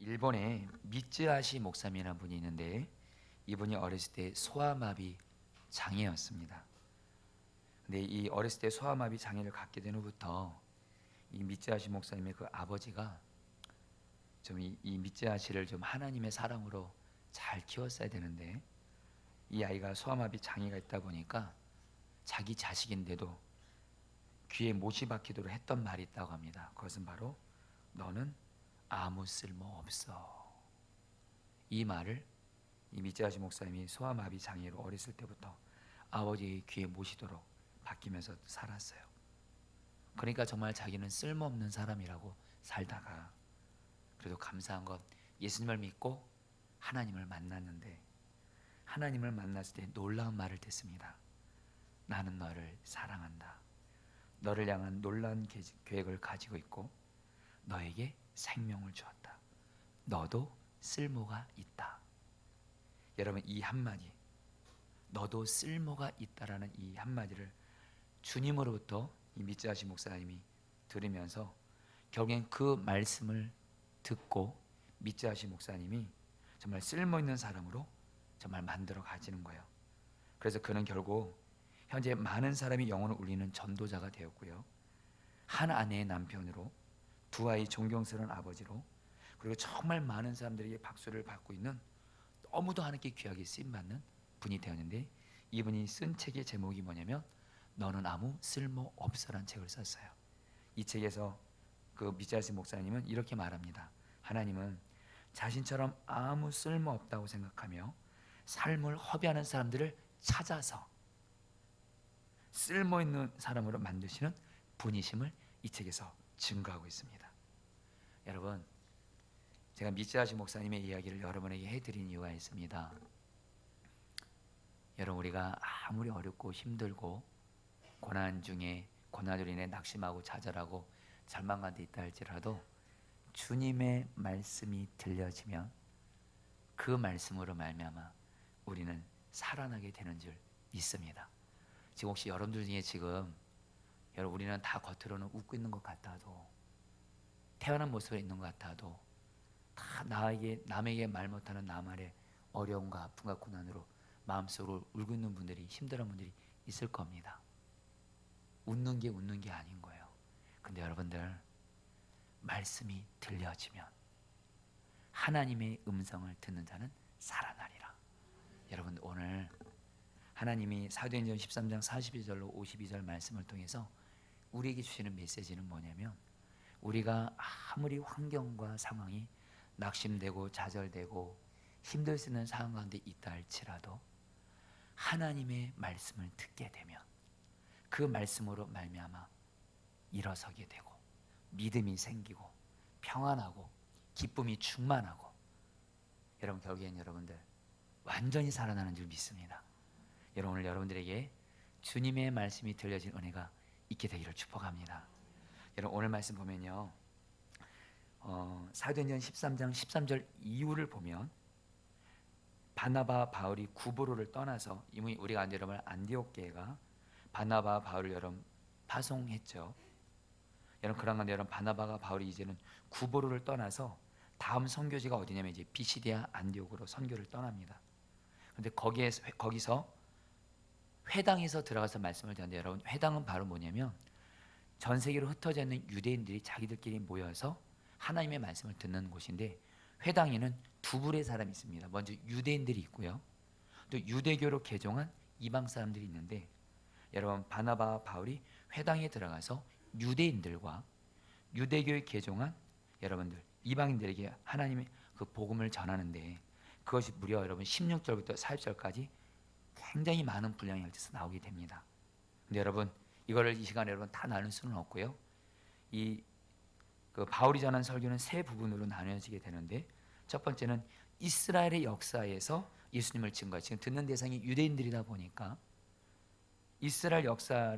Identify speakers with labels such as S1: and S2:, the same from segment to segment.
S1: 일본에 미츠하시 목사님이라는 분이 있는데 이분이 어렸을 때 소아마비 장애였습니다. 근데 이 어렸을 때 소아마비 장애를 갖게 된 후부터 이 미츠하시 목사님의 그 아버지가 좀 이 미츠하시를 좀 하나님의 사랑으로 잘 키웠어야 되는데 이 아이가 소아마비 장애가 있다 보니까 자기 자식인데도 귀에 못이 박히도록 했던 말이 있다고 합니다. 그것은 바로 너는 아무 쓸모 없어. 이 말을 이 미츠하시 목사님이 소아마비 장애로 어렸을 때부터 아버지의 귀에 모시도록 바뀌면서 살았어요. 그러니까 정말 자기는 쓸모없는 사람이라고 살다가 그래도 감사한 건 예수님을 믿고 하나님을 만났는데 하나님을 만났을 때 놀라운 말을 듣습니다. 나는 너를 사랑한다. 너를 향한 놀라운 계획을 가지고 있고 너에게 생명을 주었다. 너도 쓸모가 있다. 여러분 이 한마디 너도 쓸모가 있다라는 이 한마디를 주님으로부터 이 미츠하시 목사님이 들으면서 결국엔 그 말씀을 듣고 미츠하시 목사님이 정말 쓸모있는 사람으로 정말 만들어 가지는 거예요. 그래서 그는 결국 현재 많은 사람이 영혼을 울리는 전도자가 되었고요. 한 아내의 남편으로 두 아이 존경스러운 아버지로 그리고 정말 많은 사람들에게 박수를 받고 있는 너무도 하나님께 귀하게 쓰임받는 분이 되었는데 이분이 쓴 책의 제목이 뭐냐면 너는 아무 쓸모 없어라는 책을 썼어요. 이 책에서 그 미츠하시 목사님은 이렇게 말합니다. 하나님은 자신처럼 아무 쓸모 없다고 생각하며 삶을 허비하는 사람들을 찾아서 쓸모 있는 사람으로 만드시는 분이심을 이 책에서 증거하고 있습니다. 여러분, 제가 미츠하시 목사님의 이야기를 여러분에게 해드린 이유가 있습니다. 여러분, 우리가 아무리 어렵고 힘들고 고난 중에 고난으로 인해 낙심하고 좌절하고 절망한 데 있다 할지라도 주님의 말씀이 들려지면 그 말씀으로 말미암아 우리는 살아나게 되는 줄 믿습니다. 지금 혹시 여러분들 중에 지금 여러분 우리는 다 겉으로는 웃고 있는 것 같아도 태어난 모습에 있는 것 같아도 다 남에게 말 못하는 나만의 어려움과 아픔과 고난으로 마음속으로 울고 있는 분들이 힘들은 분들이 있을 겁니다. 웃는 게 아닌 거예요. 근데 여러분들 말씀이 들려지면 하나님의 음성을 듣는 자는 살아나리라. 여러분 오늘 하나님이 사도행전 13장 42절로 52절 말씀을 통해서 우리에게 주시는 메시지는 뭐냐면 우리가 아무리 환경과 상황이 낙심되고 좌절되고 힘들 수 있는 상황 가운데 있다 할지라도 하나님의 말씀을 듣게 되면 그 말씀으로 말미암아 일어서게 되고 믿음이 생기고 평안하고 기쁨이 충만하고 여러분 결국엔 여러분들 완전히 살아나는 줄 믿습니다. 여러분 오늘 여러분들에게 주님의 말씀이 들려진 은혜가 있게 되기를 축복합니다. 여러분 오늘 말씀 보면요 사도행전 13장 13절 이후를 보면 바나바 바울이 구브로를 떠나서 이미 우리가 여러분 안디옥 교회가 바나바 바울을 여러분 파송했죠. 여러분 그런 건데 여러분 바나바가 바울이 이제는 구브로를 떠나서 다음 선교지가 어디냐면 이제 비시디아 안디옥으로 선교를 떠납니다. 그런데 거기서 회당에서 들어가서 말씀을 드렸는데 여러분 회당은 바로 뭐냐면 전 세계로 흩어져 있는 유대인들이 자기들끼리 모여서 하나님의 말씀을 듣는 곳인데 회당에는 두 부류의 사람이 있습니다. 먼저 유대인들이 있고요. 또 유대교로 개종한 이방 사람들이 있는데 여러분 바나바와 바울이 회당에 들어가서 유대인들과 유대교에 개종한 여러분들 이방인들에게 하나님의 그 복음을 전하는데 그것이 무려 여러분 16절부터 40절까지 굉장히 많은 분량의 열제에서 나오게 됩니다. 근데 여러분 이거를 이 시간에 여러분 다 나눌 수는 없고요. 그 바울이 전한 설교는 세 부분으로 나뉘어지게 되는데 첫 번째는 이스라엘의 역사에서 예수님을 증거해 지금 듣는 대상이 유대인들이다 보니까 이스라엘 역사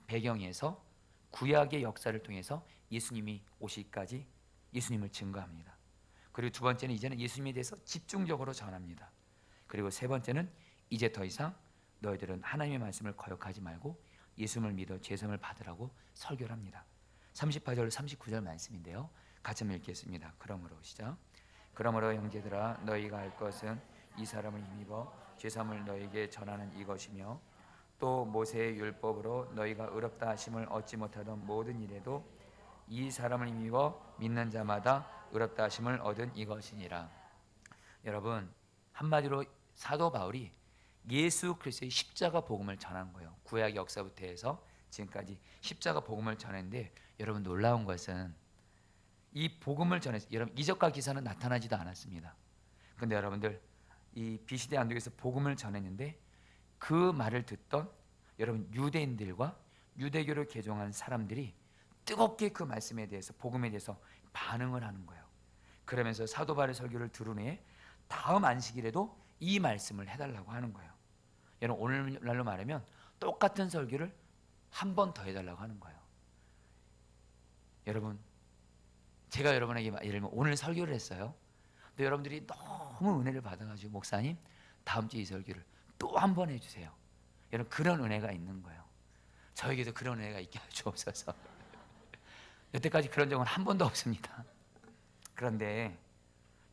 S1: 배경에서 구약의 역사를 통해서 예수님이 오실까지 예수님을 증거합니다. 그리고 두 번째는 이제는 예수님에 대해서 집중적으로 전합니다. 그리고 세 번째는 이제 더 이상 너희들은 하나님의 말씀을 거역하지 말고 예수님을 믿어 죄성을 받으라고 설교를 합니다. 38절 39절 말씀인데요 같이 한번 읽겠습니다. 그러므로 시작. 그러므로 형제들아 너희가 할 것은 이 사람을 힘입어 죄사함을 너희에게 전하는 이것이며 또 모세의 율법으로 너희가 의롭다 하심을 얻지 못하던 모든 일에도 이 사람을 힘입어 믿는 자마다 의롭다 하심을 얻은 이것이니라. 여러분, 한마디로 사도 바울이 예수 그리스도의 십자가 복음을 전한 거예요. 구약 역사부터 해서 지금까지 십자가 복음을 전했는데, 여러분 놀라운 것은 이 복음을 전해서 여러분 이적과 기사는 나타나지도 않았습니다. 근데 여러분들 이 비시대 안독에서 복음을 전했는데 그 말을 듣던 여러분 유대인들과 유대교를 개종한 사람들이 뜨겁게 그 말씀에 대해서, 복음에 대해서 반응을 하는 거예요. 그러면서 사도 바울의 설교를 들은 후에 다음 안식일에도 이 말씀을 해달라고 하는 거예요. 여러분 오늘날로 말하면 똑같은 설교를 한 번 더 해달라고 하는 거예요. 여러분, 제가 여러분에게 예를 들면 오늘 설교를 했어요. 근데 여러분들이 너무 은혜를 받아가지고 목사님 다음 주에 이 설교를 또 한 번 해주세요. 여러분 그런 은혜가 있는 거예요. 저에게도 그런 은혜가 있게 주옵소서. 여태까지 그런 적은 한 번도 없습니다. 그런데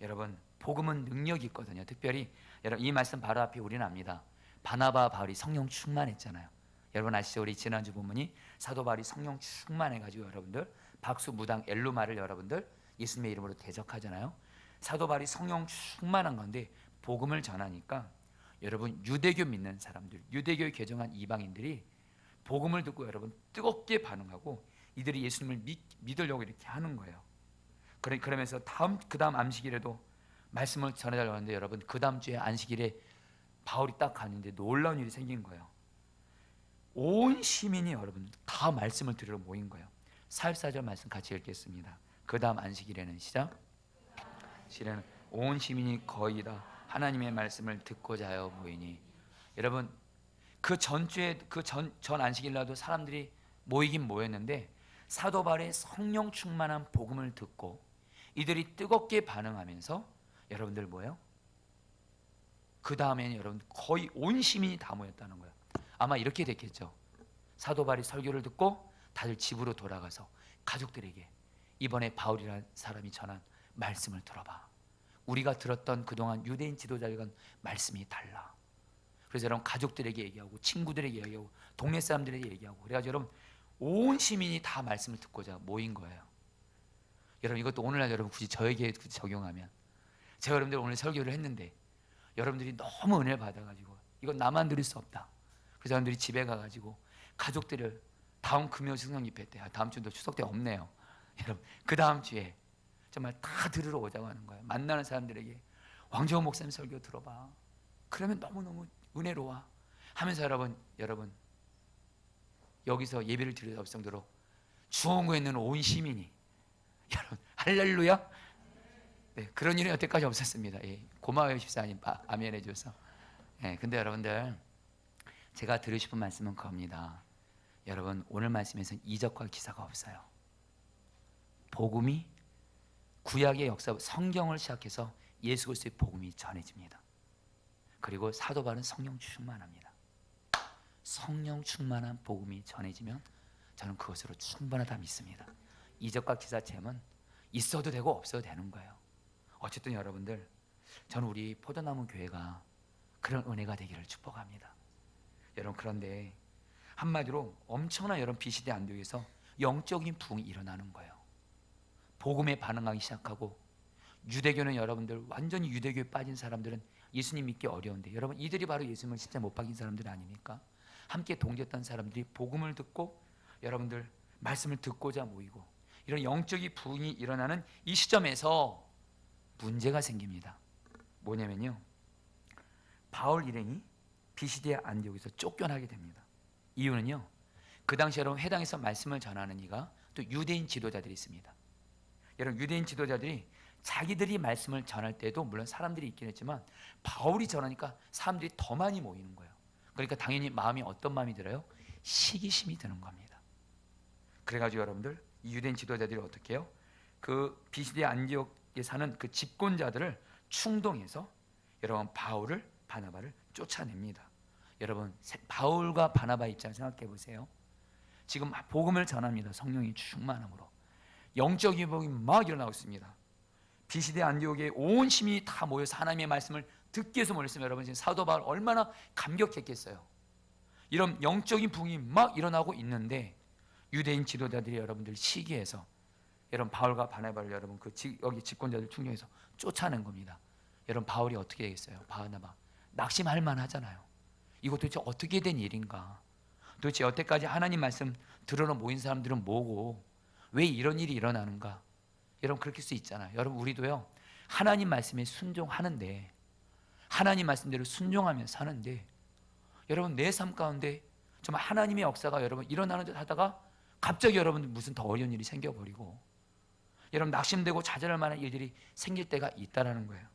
S1: 여러분 복음은 능력이 있거든요. 특별히 여러분 이 말씀 바로 앞에 우리는 압니다. 바나바 바울이 성령 충만했잖아요. 여러분 아시죠? 우리 지난주 본문이 사도 바울이 성령 충만해가지고 여러분들 박수 무당 엘루마를 여러분들 예수님의 이름으로 대적하잖아요. 사도 바울이 성령 충만한 건데 복음을 전하니까 여러분 유대교 믿는 사람들, 유대교에 개종한 이방인들이 복음을 듣고 여러분 뜨겁게 반응하고 이들이 예수님을 믿으려고 이렇게 하는 거예요. 그러면서 그 다음 안식일에도 말씀을 전해달라고 하는데 여러분 그 다음 주에 안식일에 바울이 딱 가는데 놀라운 일이 생긴 거예요. 온 시민이 여러분 다 말씀을 들으러 모인 거예요. 44절 말씀 같이 읽겠습니다. 그 다음 안식일에는 시작. 실은 온 시민이 거의 다 하나님의 말씀을 듣고자 하여 모이니. 여러분 그 전주에 전 안식일날도 사람들이 모이긴 모였는데 사도 바울의 성령 충만한 복음을 듣고 이들이 뜨겁게 반응하면서 여러분들 뭐예요? 그 다음에는 여러분 거의 온 시민이 다 모였다는 거예요. 아마 이렇게 됐겠죠. 사도 바울이 설교를 듣고 다들 집으로 돌아가서 가족들에게 이번에 바울이라는 사람이 전한 말씀을 들어봐. 우리가 들었던 그동안 유대인 지도자들과 말씀이 달라. 그래서 여러분 가족들에게 얘기하고 친구들에게 얘기하고 동네 사람들에게 얘기하고 그래가지고 여러분 온 시민이 다 말씀을 듣고자 모인 거예요. 여러분 이것도 오늘날 여러분 굳이 저에게 적용하면 제가 여러분들 오늘 설교를 했는데 여러분들이 너무 은혜를 받아가지고 이건 나만 들을 수 없다. 그래서 여러분들이 집에 가가지고 가족들을 다음 금요 성령 집회 때, 다음 주도 추석 때 없네요. 여러분 그 다음 주에 정말 다 들으러 오자고 하는 거예요. 만나는 사람들에게 왕정호 목사님 설교 들어봐. 그러면 너무너무 은혜로워 하면서 여러분 여기서 예배를 드릴 정도로 주원구에 있는 온 시민이 여러분 할렐루야. 네, 그런 일은 여태까지 없었습니다. 예, 고마워요 집사님 아멘 해줘서. 예, 근데 여러분들 제가 드리고 싶은 말씀은 겁니다. 여러분 오늘 말씀에서는 이적과 기사가 없어요. 복음이 구약의 역사 성경을 시작해서 예수 그리스도의 복음이 전해집니다. 그리고 사도 바울은 성령 충만합니다. 성령 충만한 복음이 전해지면 저는 그것으로 충분하다 믿습니다. 이적과 기사 체험은 있어도 되고 없어도 되는 거예요. 어쨌든 여러분들 저는 우리 포도나무 교회가 그런 은혜가 되기를 축복합니다. 여러분 그런데 한마디로 엄청난 여러분 비시대 안독에서 영적인 부흥이 일어나는 거예요. 복음에 반응하기 시작하고 유대교는 여러분들 완전히 유대교에 빠진 사람들은 예수님 믿기 어려운데 여러분 이들이 바로 예수님을 십자가에 못 박인 사람들 아닙니까? 함께 동조했던 사람들이 복음을 듣고 여러분들 말씀을 듣고자 모이고 이런 영적인 부흥이 일어나는 이 시점에서 문제가 생깁니다. 뭐냐면요, 바울 일행이 비시디아 안디옥에서 쫓겨나게 됩니다. 이유는요, 그 당시 여러분 회당에서 말씀을 전하는 이가 또 유대인 지도자들이 있습니다. 여러분 유대인 지도자들이 자기들이 말씀을 전할 때도 물론 사람들이 있긴 했지만 바울이 전하니까 사람들이 더 많이 모이는 거예요. 그러니까 당연히 마음이 어떤 마음이 들어요? 시기심이 드는 겁니다. 그래가지고 여러분들 이 유대인 지도자들이 어떻게 해요? 그 비시디아 안디옥에 사는 그 집권자들을 충동해서 여러분 바울을 바나바를 쫓아냅니다. 여러분 바울과 바나바 입장 생각해 보세요. 지금 복음을 전합니다. 성령이 충만함으로 영적인 복음이 막 일어나고 있습니다. 비시대 안디옥에 온 시민이 다 모여서 하나님의 말씀을 듣기 위해서 모였으면 여러분 지금 사도 바울 얼마나 감격했겠어요. 이런 영적인 부흥이 막 일어나고 있는데 유대인 지도자들이 여러분들 시기해서 여러분 바울과 바나바를 여러분 여기 집권자들 충동해서 쫓아낸 겁니다. 여러분 바울이 어떻게 되겠어요? 바나바 낙심할 만하잖아요. 이거 도대체 어떻게 된 일인가? 도대체 여태까지 하나님 말씀 들으러 모인 사람들은 뭐고 왜 이런 일이 일어나는가? 여러분 그렇게 수 있잖아요. 여러분 우리도요 하나님 말씀에 순종하는데 하나님 말씀대로 순종하면서 사는데 여러분 내 삶 가운데 정말 하나님의 역사가 여러분 일어나는 듯 하다가 갑자기 여러분 무슨 더 어려운 일이 생겨버리고 여러분 낙심되고 좌절할 만한 일들이 생길 때가 있다라는 거예요.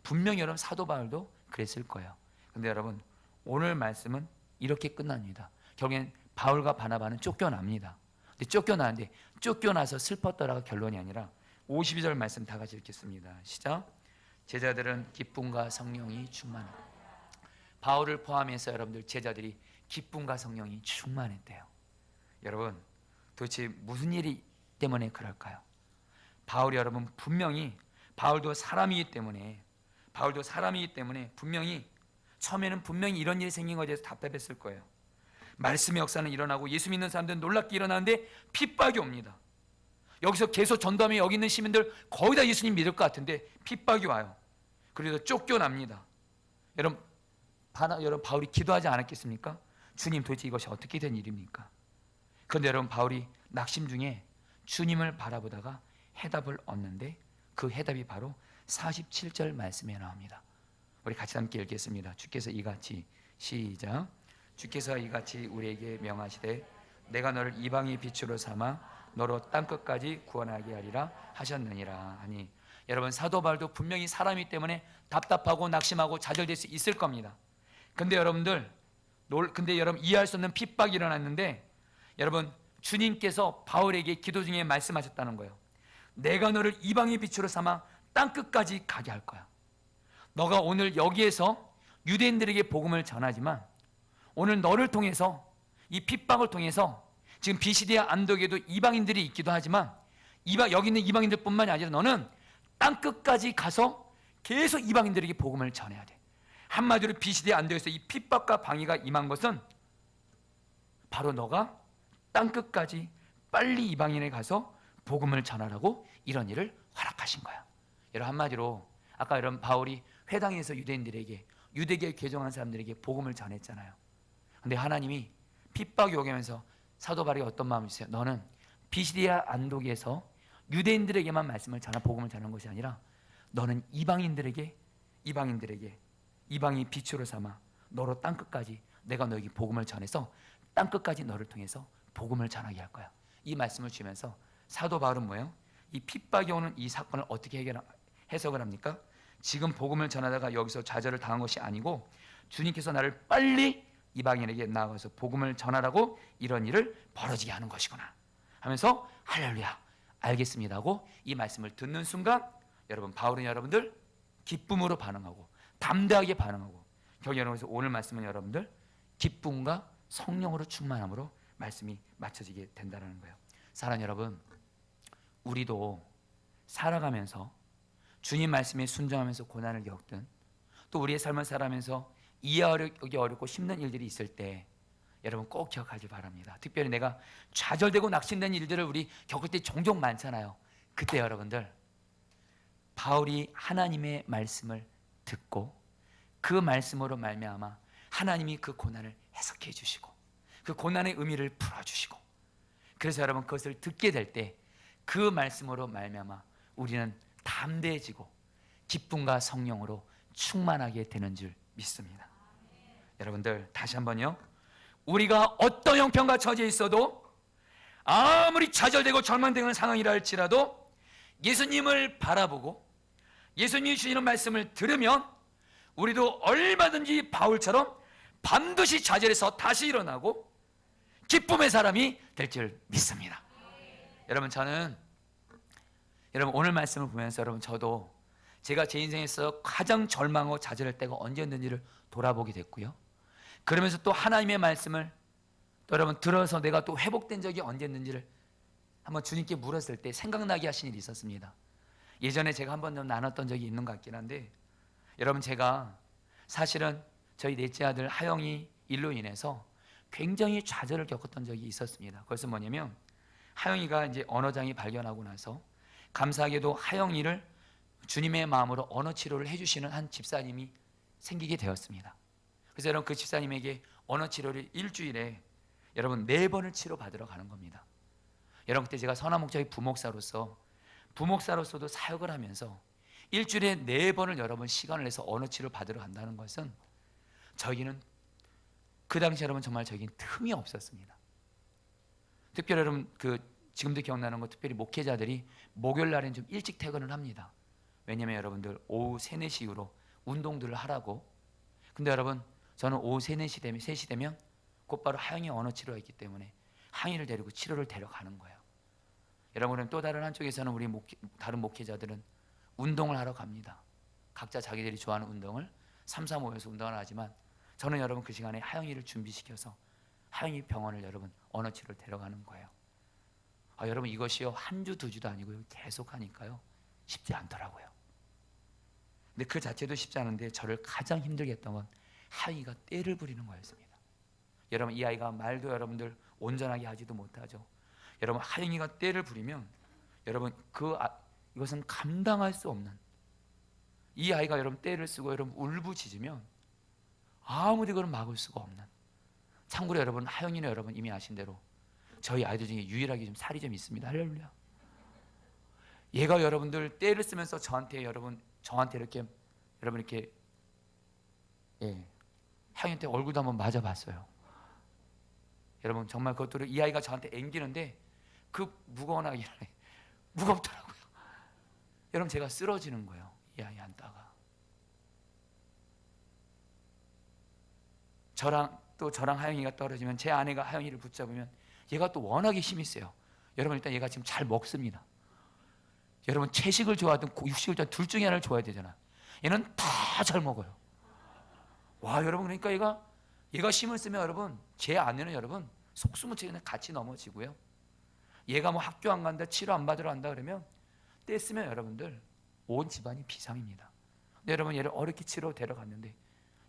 S1: 분명히 여러분 사도 바울도 그랬을 거예요. 근데 여러분 오늘 말씀은 이렇게 끝납니다. 결국엔 바울과 바나바는 쫓겨납니다. 근데 쫓겨나는데 쫓겨나서 슬펐더라가 결론이 아니라 52절 말씀 다 같이 읽겠습니다. 시작. 제자들은 기쁨과 성령이 충만하다. 바울을 포함해서 여러분들 제자들이 기쁨과 성령이 충만했대요. 여러분 도대체 무슨 일이 때문에 그럴까요? 바울이 여러분 분명히 바울도 사람이기 때문에 분명히 처음에는 분명히 이런 일이 생긴 것에 대해서 답답했을 거예요. 말씀의 역사는 일어나고 예수 믿는 사람들은 놀랍게 일어나는데 핍박이 옵니다. 여기서 계속 전도하면 여기 있는 시민들 거의 다 예수님 믿을 것 같은데 핍박이 와요. 그래서 쫓겨납니다. 여러분 바울이 기도하지 않았겠습니까? 주님 도대체 이것이 어떻게 된 일입니까? 그런데 여러분 바울이 낙심 중에 주님을 바라보다가 해답을 얻는데 그 해답이 바로 47절 말씀에 나옵니다. 우리 같이 함께 읽겠습니다. 주께서 이같이 시작. 주께서 이같이 우리에게 명하시되 내가 너를 이방의 빛으로 삼아 너로 땅끝까지 구원하게 하리라 하셨느니라 하니 여러분 사도 바울도 분명히 사람이기 때문에 답답하고 낙심하고 좌절될 수 있을 겁니다. 근데 여러분 이해할 수 없는 핍박이 일어났는데 여러분 주님께서 바울에게 기도 중에 말씀하셨다는 거예요. 내가 너를 이방의 빛으로 삼아 땅끝까지 가게 할 거야. 너가 오늘 여기에서 유대인들에게 복음을 전하지만 오늘 너를 통해서 이 핍박을 통해서 지금 비시디아 안독에도 이방인들이 있기도 하지만 여기 있는 이방인들뿐만이 아니라 너는 땅끝까지 가서 계속 이방인들에게 복음을 전해야 돼. 한마디로 비시디아 안독에서 이 핍박과 방해가 임한 것은 바로 너가 땅끝까지 빨리 이방인에 가서 복음을 전하라고 이런 일을 허락하신 거야. 여러분 한마디로 아까 여러분 바울이 회당에서 유대인들에게 유대교에 개종한 사람들에게 복음을 전했잖아요. 근데 하나님이 핍박이 오게 하면서 사도 바울이 어떤 마음이 있어요? 너는 비시디아 안독에서 유대인들에게만 말씀을 전하 복음을 전한 것이 아니라 너는 이방이 빛으로 삼아 너로 땅끝까지 내가 너에게 복음을 전해서 땅끝까지 너를 통해서 복음을 전하게 할 거야. 이 말씀을 주면서 사도 바울은 뭐예요? 이 핍박이 오는 이 사건을 어떻게 해석을 합니까? 지금 복음을 전하다가 여기서 좌절을 당한 것이 아니고 주님께서 나를 빨리 이방인에게 나아가서 복음을 전하라고 이런 일을 벌어지게 하는 것이구나 하면서 할렐루야 알겠습니다 하고 이 말씀을 듣는 순간 여러분 바울은 여러분들 기쁨으로 반응하고 담대하게 반응하고 여러분께서 오늘 말씀은 여러분들 기쁨과 성령으로 충만함으로 말씀이 맞춰지게 된다는 거예요. 사랑하는 여러분, 우리도 살아가면서 주님 말씀에 순종하면서 고난을 겪든 또 우리의 삶을 살아가면서 이해하기 어렵고 힘든 일들이 있을 때 여러분 꼭 기억하길 바랍니다. 특별히 내가 좌절되고 낙심된 일들을 우리 겪을 때 종종 많잖아요. 그때 여러분들 바울이 하나님의 말씀을 듣고 그 말씀으로 말미암아 하나님이 그 고난을 해석해 주시고 그 고난의 의미를 풀어주시고 그래서 여러분 그것을 듣게 될 때 그 말씀으로 말미암아 우리는 담대해지고 기쁨과 성령으로 충만하게 되는 줄 믿습니다. 여러분들 다시 한번요, 우리가 어떤 형편과 처지에 있어도 아무리 좌절되고 절망되는 상황이라 할지라도 예수님을 바라보고 예수님이 주시는 말씀을 들으면 우리도 얼마든지 바울처럼 반드시 좌절해서 다시 일어나고 기쁨의 사람이 될 줄 믿습니다. 여러분 저는 오늘 말씀을 보면서 저도 제가 제 인생에서 가장 절망하고 좌절할 때가 언제였는지를 돌아보게 됐고요. 그러면서 또 하나님의 말씀을 또 여러분 들어서 내가 또 회복된 적이 언제였는지를 한번 주님께 물었을 때 생각나게 하신 일이 있었습니다. 예전에 제가 한 번 좀 나눴던 적이 있는 것 같긴 한데, 여러분 제가 사실은 저희 넷째 아들 하영이 일로 인해서 굉장히 좌절을 겪었던 적이 있었습니다. 그것은 뭐냐면, 하영이가 이제 언어장애 발견하고 나서 감사하게도 하영이를 주님의 마음으로 언어 치료를 해주시는 한 집사님이 생기게 되었습니다. 그래서 여러분 그 집사님에게 언어 치료를 일주일에 여러분 4번을 치료받으러 가는 겁니다. 여러분 그때 제가 선화목장의 부목사로서도 사역을 하면서 일주일에 4번을 여러분 시간을 내서 언어 치료를 받으러 간다는 것은 저희는 그 당시 여러분 정말 저희는 틈이 없었습니다. 특별히 여러분 지금도 기억나는 거, 특별히 목회자들이 목요일 날엔 좀 일찍 퇴근을 합니다. 왜냐면 여러분들 오후 3, 4시 이후로 운동들을 하라고. 근데 여러분 저는 오후 3, 4시 되면 3시 되면 곧바로 하영이 언어 치료가 있기 때문에 하영이를 데리고 치료를 데려가는 거예요. 여러분은 또 다른 한쪽에서는 우리 다른 목회자들은 운동을 하러 갑니다. 각자 자기들이 좋아하는 운동을 3, 4 모여서 운동을 하지만 저는 여러분 그 시간에 하영이를 준비시켜서 하영이 병원을 여러분 언어 치료를 데려가는 거예요. 여러분 이것이요 1주 2주도 아니고요 계속 하니까요 쉽지 않더라고요. 근데 그 자체도 쉽지 않은데 저를 가장 힘들게 했던 건 하영이가 떼를 부리는 거였습니다. 여러분 이 아이가 말도 여러분들 온전하게 하지도 못하죠. 여러분 하영이가 떼를 부리면 여러분 이것은 감당할 수 없는, 이 아이가 여러분 떼를 쓰고 여러분 울부짖으면 아무리 그걸 막을 수가 없는. 참고로 여러분 하영이는 여러분 이미 아신 대로 저희 아이들 중에 유일하게 좀 살이 좀 있습니다. 할렐루야. 얘가 여러분들 떼를 쓰면서 저한테 이렇게 여러분 이렇게 하영이한테 얼굴도 한번 맞아봤어요. 여러분 정말 그것들을 이 아이가 저한테 앵기는데 그 무거운 아이를 무겁더라고요. 여러분 제가 쓰러지는 거예요. 이 아이 한다가 저랑 하영이가 떨어지면 제 아내가 하영이를 붙잡으면 얘가 또 워낙에 힘이 세요. 여러분 일단 얘가 지금 잘 먹습니다. 여러분 채식을 좋아하든 육식을 좋아하든 둘 중에 하나를 좋아해야 되잖아. 얘는 다 잘 먹어요. 와 여러분 그러니까 얘가 힘을 쓰면 여러분 제 아내는 여러분 속수무책에 같이 넘어지고요. 얘가 뭐 학교 안 간다 치료 안 받으러 간다 그러면 떼쓰면 여러분들 온 집안이 비상입니다. 근데 여러분 얘를 어렵게 치료 데려갔는데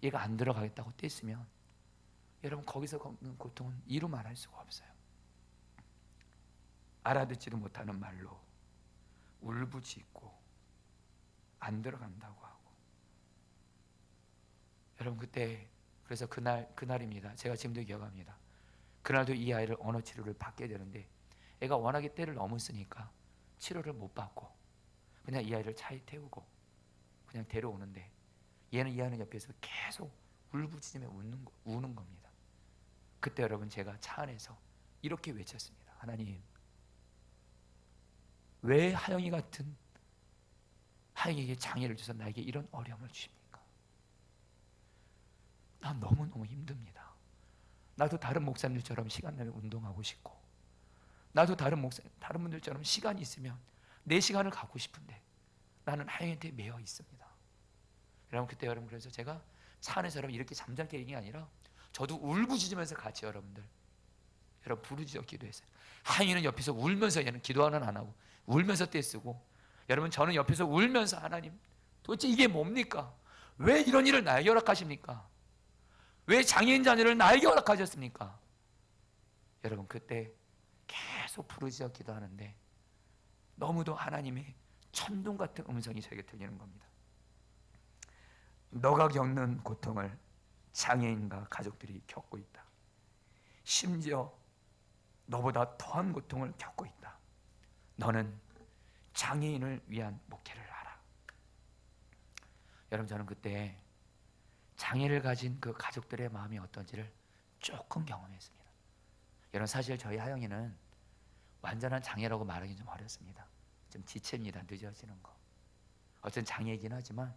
S1: 얘가 안 들어가겠다고 떼쓰면 여러분 거기서 겪는 고통은 이루 말할 수가 없어요. 알아듣지도 못하는 말로 울부짖고 안 들어간다고 하고. 여러분 그때 그래서 그날입니다. 제가 지금도 기억합니다. 그날도 이 아이를 언어 치료를 받게 되는데 애가 워낙에 때를 넘었으니까 치료를 못 받고 그냥 이 아이를 차에 태우고 그냥 데려오는데 이 아이는 옆에서 계속 울부짖으며 우는 겁니다. 그때 여러분 제가 차 안에서 이렇게 외쳤습니다. 하나님 왜 하영이 같은 하영이에게 장애를 주셔서 나에게 이런 어려움을 주십니까? 난 너무너무 힘듭니다. 나도 다른 목사님들처럼 시간 내면 운동하고 싶고 나도 다른 분들처럼 시간이 있으면 내 시간을 갖고 싶은데 나는 하영이한테 매여 있습니다. 여러분 그때 여러분 그래서 제가 차 안에서 여러분 이렇게 잠잠게 얘기가 아니라 저도 울부짖으면서 같이 여러분 부르짖어 기도했어요. 하영이는 옆에서 울면서 얘는 기도하는 안 하고 울면서 떼쓰고 여러분 저는 옆에서 울면서 하나님 도대체 이게 뭡니까? 왜 이런 일을 나에게 허락하십니까? 왜 장애인 자녀를 나에게 허락하셨습니까? 여러분 그때 계속 부르짖어 기도하는데 너무도 하나님의 천둥 같은 음성이 저에게 들리는 겁니다. 너가 겪는 고통을 장애인과 가족들이 겪고 있다. 심지어 너보다 더한 고통을 겪고 있다. 너는 장애인을 위한 목회를 하라. 여러분 저는 그때 장애를 가진 그 가족들의 마음이 어떤지를 조금 경험했습니다. 여러분 사실 저희 하영이는 완전한 장애라고 말하기 좀 어렵습니다. 좀 지체입니다. 늦어지는 거. 어쨌든 장애이긴 하지만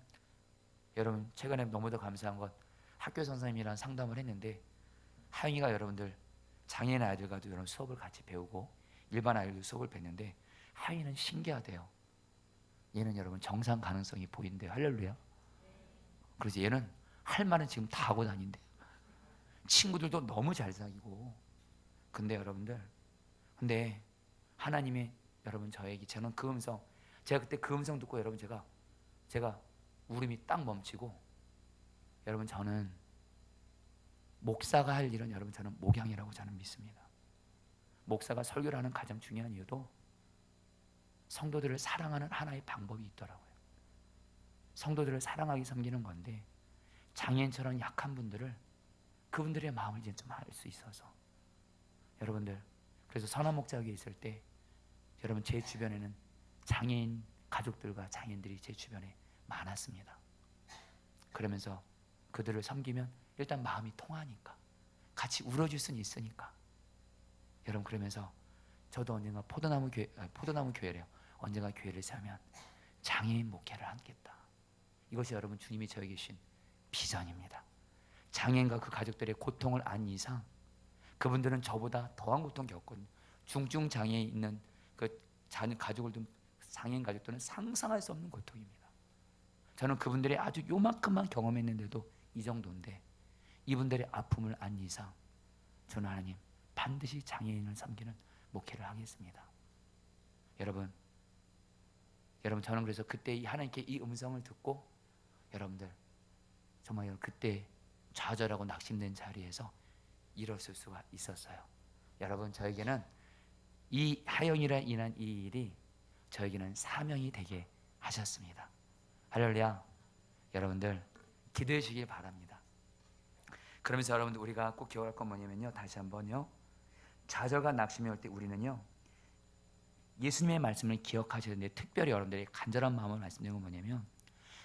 S1: 여러분 최근에 너무도 감사한 건 학교 선생님이랑 상담을 했는데 하영이가 여러분들 장애인 아이들과도 여러분 수업을 같이 배우고 일반 아이들도 수업을 뵀는데 하영이는 신기하대요. 얘는 여러분 정상 가능성이 보인대요. 할렐루야. 그래서 얘는 할 말은 지금 다 하고 다닌대요. 친구들도 너무 잘 사귀고. 근데 여러분들 근데 하나님이 여러분 저는 그 음성 제가 그때 그 음성 듣고 여러분 제가 울음이 딱 멈추고, 여러분 저는 목사가 할 일은 여러분 저는 목양이라고 저는 믿습니다. 목사가 설교를 하는 가장 중요한 이유도 성도들을 사랑하는 하나의 방법이 있더라고요. 성도들을 사랑하기 섬기는 건데, 장애인처럼 약한 분들을, 그분들의 마음을 이제 좀 알 수 있어서, 여러분들, 그래서 선한 목자에게 있을 때 여러분 제 주변에는 장애인 가족들과 장애인들이 제 주변에 많았습니다. 그러면서 그들을 섬기면 일단 마음이 통하니까, 같이 울어줄 수는 있으니까. 여러분, 그러면서 저도 언젠가 포도나무 교회래요. 언젠가 교회를 세우면 장애인 목회를 하겠다. 이것이 여러분 주님이 저에게 주신 비전입니다. 장애인과 그 가족들의 고통을 안 이상 그분들은 저보다 더한 고통 겪거든요. 중증 장애에 있는 그 가족을 둔 장애인 가족들은 상상할 수 없는 고통입니다. 저는 그분들이 아주 요만큼만 경험했는데도 이 정도인데, 이분들의 아픔을 안 이상 저는 하나님 반드시 장애인을 섬기는 목회를 하겠습니다. 여러분 저는 그래서 그때 하나님께 이 음성을 듣고, 여러분들 정말 그때 좌절하고 낙심된 자리에서 일었을 수가 있었어요. 여러분, 저에게는 이 하영이라 인한 이 일이 저에게는 사명이 되게 하셨습니다. 할렐루야. 여러분들 기도해 주시길 바랍니다. 그러면서 여러분들 우리가 꼭 기억할 건 뭐냐면요, 다시 한번요, 좌절과 낙심이 올 때 우리는요 예수님의 말씀을 기억하셔야 되는데, 특별히 여러분들이 간절한 마음을 말씀드리는 건 뭐냐면,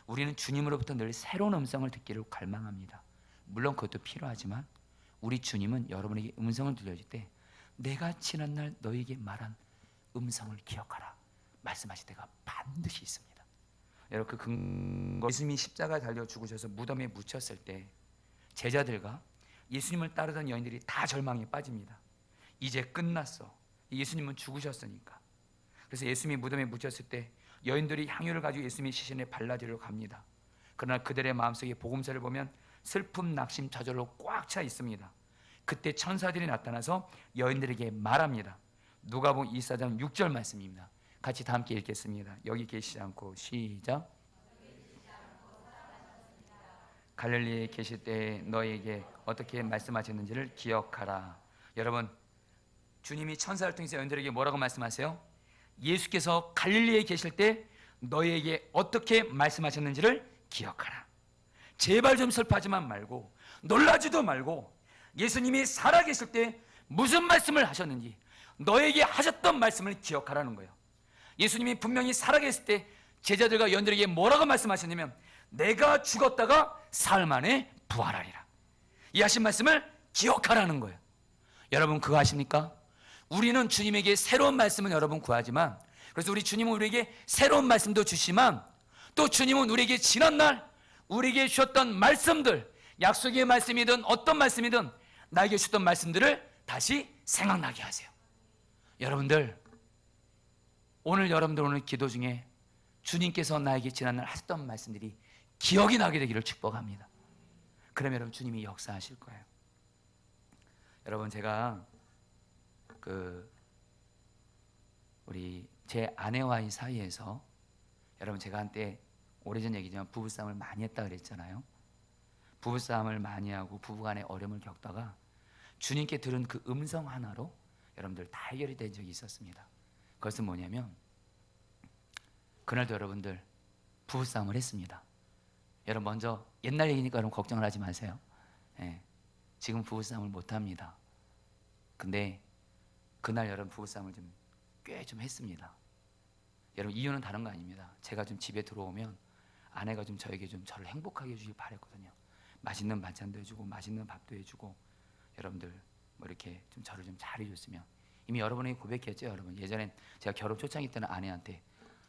S1: 우리는 주님으로부터 늘 새로운 음성을 듣기를 갈망합니다. 물론 그것도 필요하지만 우리 주님은 여러분에게 음성을 들려줄 때 내가 지난날 너에게 말한 음성을 기억하라 말씀하실 때가 반드시 있습니다. 여러분, 그 근거, 예수님이 십자가에 달려 죽으셔서 무덤에 묻혔을 때 제자들과 예수님을 따르던 여인들이 다 절망에 빠집니다. 이제 끝났어. 예수님은 죽으셨으니까. 그래서 예수님이 무덤에 묻혔을 때 여인들이 향유를 가지고 예수님의 시신에 발라드리러 갑니다. 그러나 그들의 마음속에 복음서를 보면 슬픔, 낙심, 좌절로 꽉 차 있습니다. 그때 천사들이 나타나서 여인들에게 말합니다. 누가복음 24장 6절 말씀입니다. 같이 다 함께 읽겠습니다. 여기 계시지 않고, 시작. 갈릴리에 계실 때 너에게 어떻게 말씀하셨는지를 기억하라. 여러분, 주님이 천사를 통해서 여인들에게 뭐라고 말씀하세요? 예수께서 갈릴리에 계실 때 너에게 어떻게 말씀하셨는지를 기억하라. 제발 좀 슬퍼하지만 말고, 놀라지도 말고, 예수님이 살아계실 때 무슨 말씀을 하셨는지, 너에게 하셨던 말씀을 기억하라는 거예요. 예수님이 분명히 살아계실 때 제자들과 여인들에게 뭐라고 말씀하셨냐면, 내가 죽었다가 사흘 만에 부활하리라. 이 하신 말씀을 기억하라는 거예요. 여러분, 그거 아십니까? 우리는 주님에게 새로운 말씀은 여러분 구하지만, 그래서 우리 주님은 우리에게 새로운 말씀도 주시지만, 또 주님은 우리에게 지난날 우리에게 주셨던 말씀들, 약속의 말씀이든 어떤 말씀이든 나에게 주셨던 말씀들을 다시 생각나게 하세요. 여러분들, 오늘 기도 중에 주님께서 나에게 지난날 하셨던 말씀들이 기억이 나게 되기를 축복합니다. 그러면 여러분 주님이 역사하실 거예요. 여러분, 제가 우리 제 아내와의 사이에서, 여러분 제가 한때 오래전 얘기지만 부부싸움을 많이 했다 그랬잖아요. 부부싸움을 많이 하고 부부간의 어려움을 겪다가 주님께 들은 그 음성 하나로 여러분들 다 해결이 된 적이 있었습니다. 그것은 뭐냐면, 그날도 여러분들 부부싸움을 했습니다. 여러분, 먼저 옛날 얘기니까 여러분 걱정을 하지 마세요. 지금 부부싸움을 못합니다. 근데 그날 여러분 부부싸움을 꽤 좀 했습니다. 여러분, 이유는 다른 거 아닙니다. 제가 좀 집에 들어오면 아내가 저에게 저를 행복하게 해주길 바랬거든요. 맛있는 반찬도 해주고 맛있는 밥도 해주고, 여러분들 뭐 이렇게 저를 잘 해줬으면. 이미 여러분에게 고백했죠. 여러분, 예전엔 제가 결혼 초창기 때는 아내한테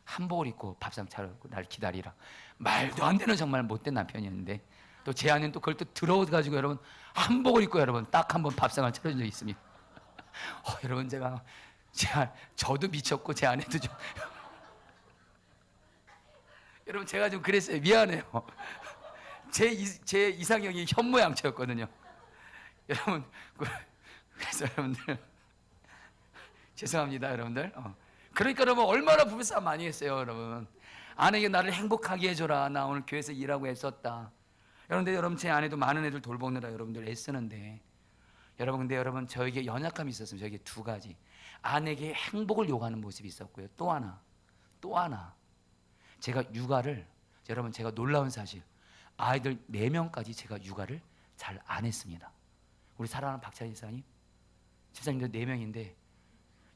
S1: 한복을 입고 밥상 차려고 날 기다리라, 말도 안 되는 정말 못된 남편이었는데, 또 제 아내는 또 그걸 또 들어가지고 여러분 한복을 입고 여러분 딱 한 번 밥상을 차려준 적이 있습니다. 여러분, 저도 미쳤고 제 아내도 여러분, 제가 그랬어요. 미안해요. 제 이상형이 현모양처였거든요. 여러분, 그래서 여러분들 죄송합니다, 여러분들. 그러니까 여러분 얼마나 부부싸움 많이 했어요. 여러분 아내에게 나를 행복하게 해줘라, 나 오늘 교회에서 일하고 애썼다. 여러분 제 아내도 많은 애들 돌보느라 여러분들 애쓰는데, 여러분 근데 여러분 저에게 연약함이 있었어요. 저에게 두 가지. 아내에게 행복을 요구하는 모습이 있었고요. 또 하나 제가 육아를, 여러분 제가 놀라운 사실, 아이들 4명까지 제가 육아를 잘 안 했습니다. 우리 사랑하는 박찬희 집사님, 집사님들 4명인데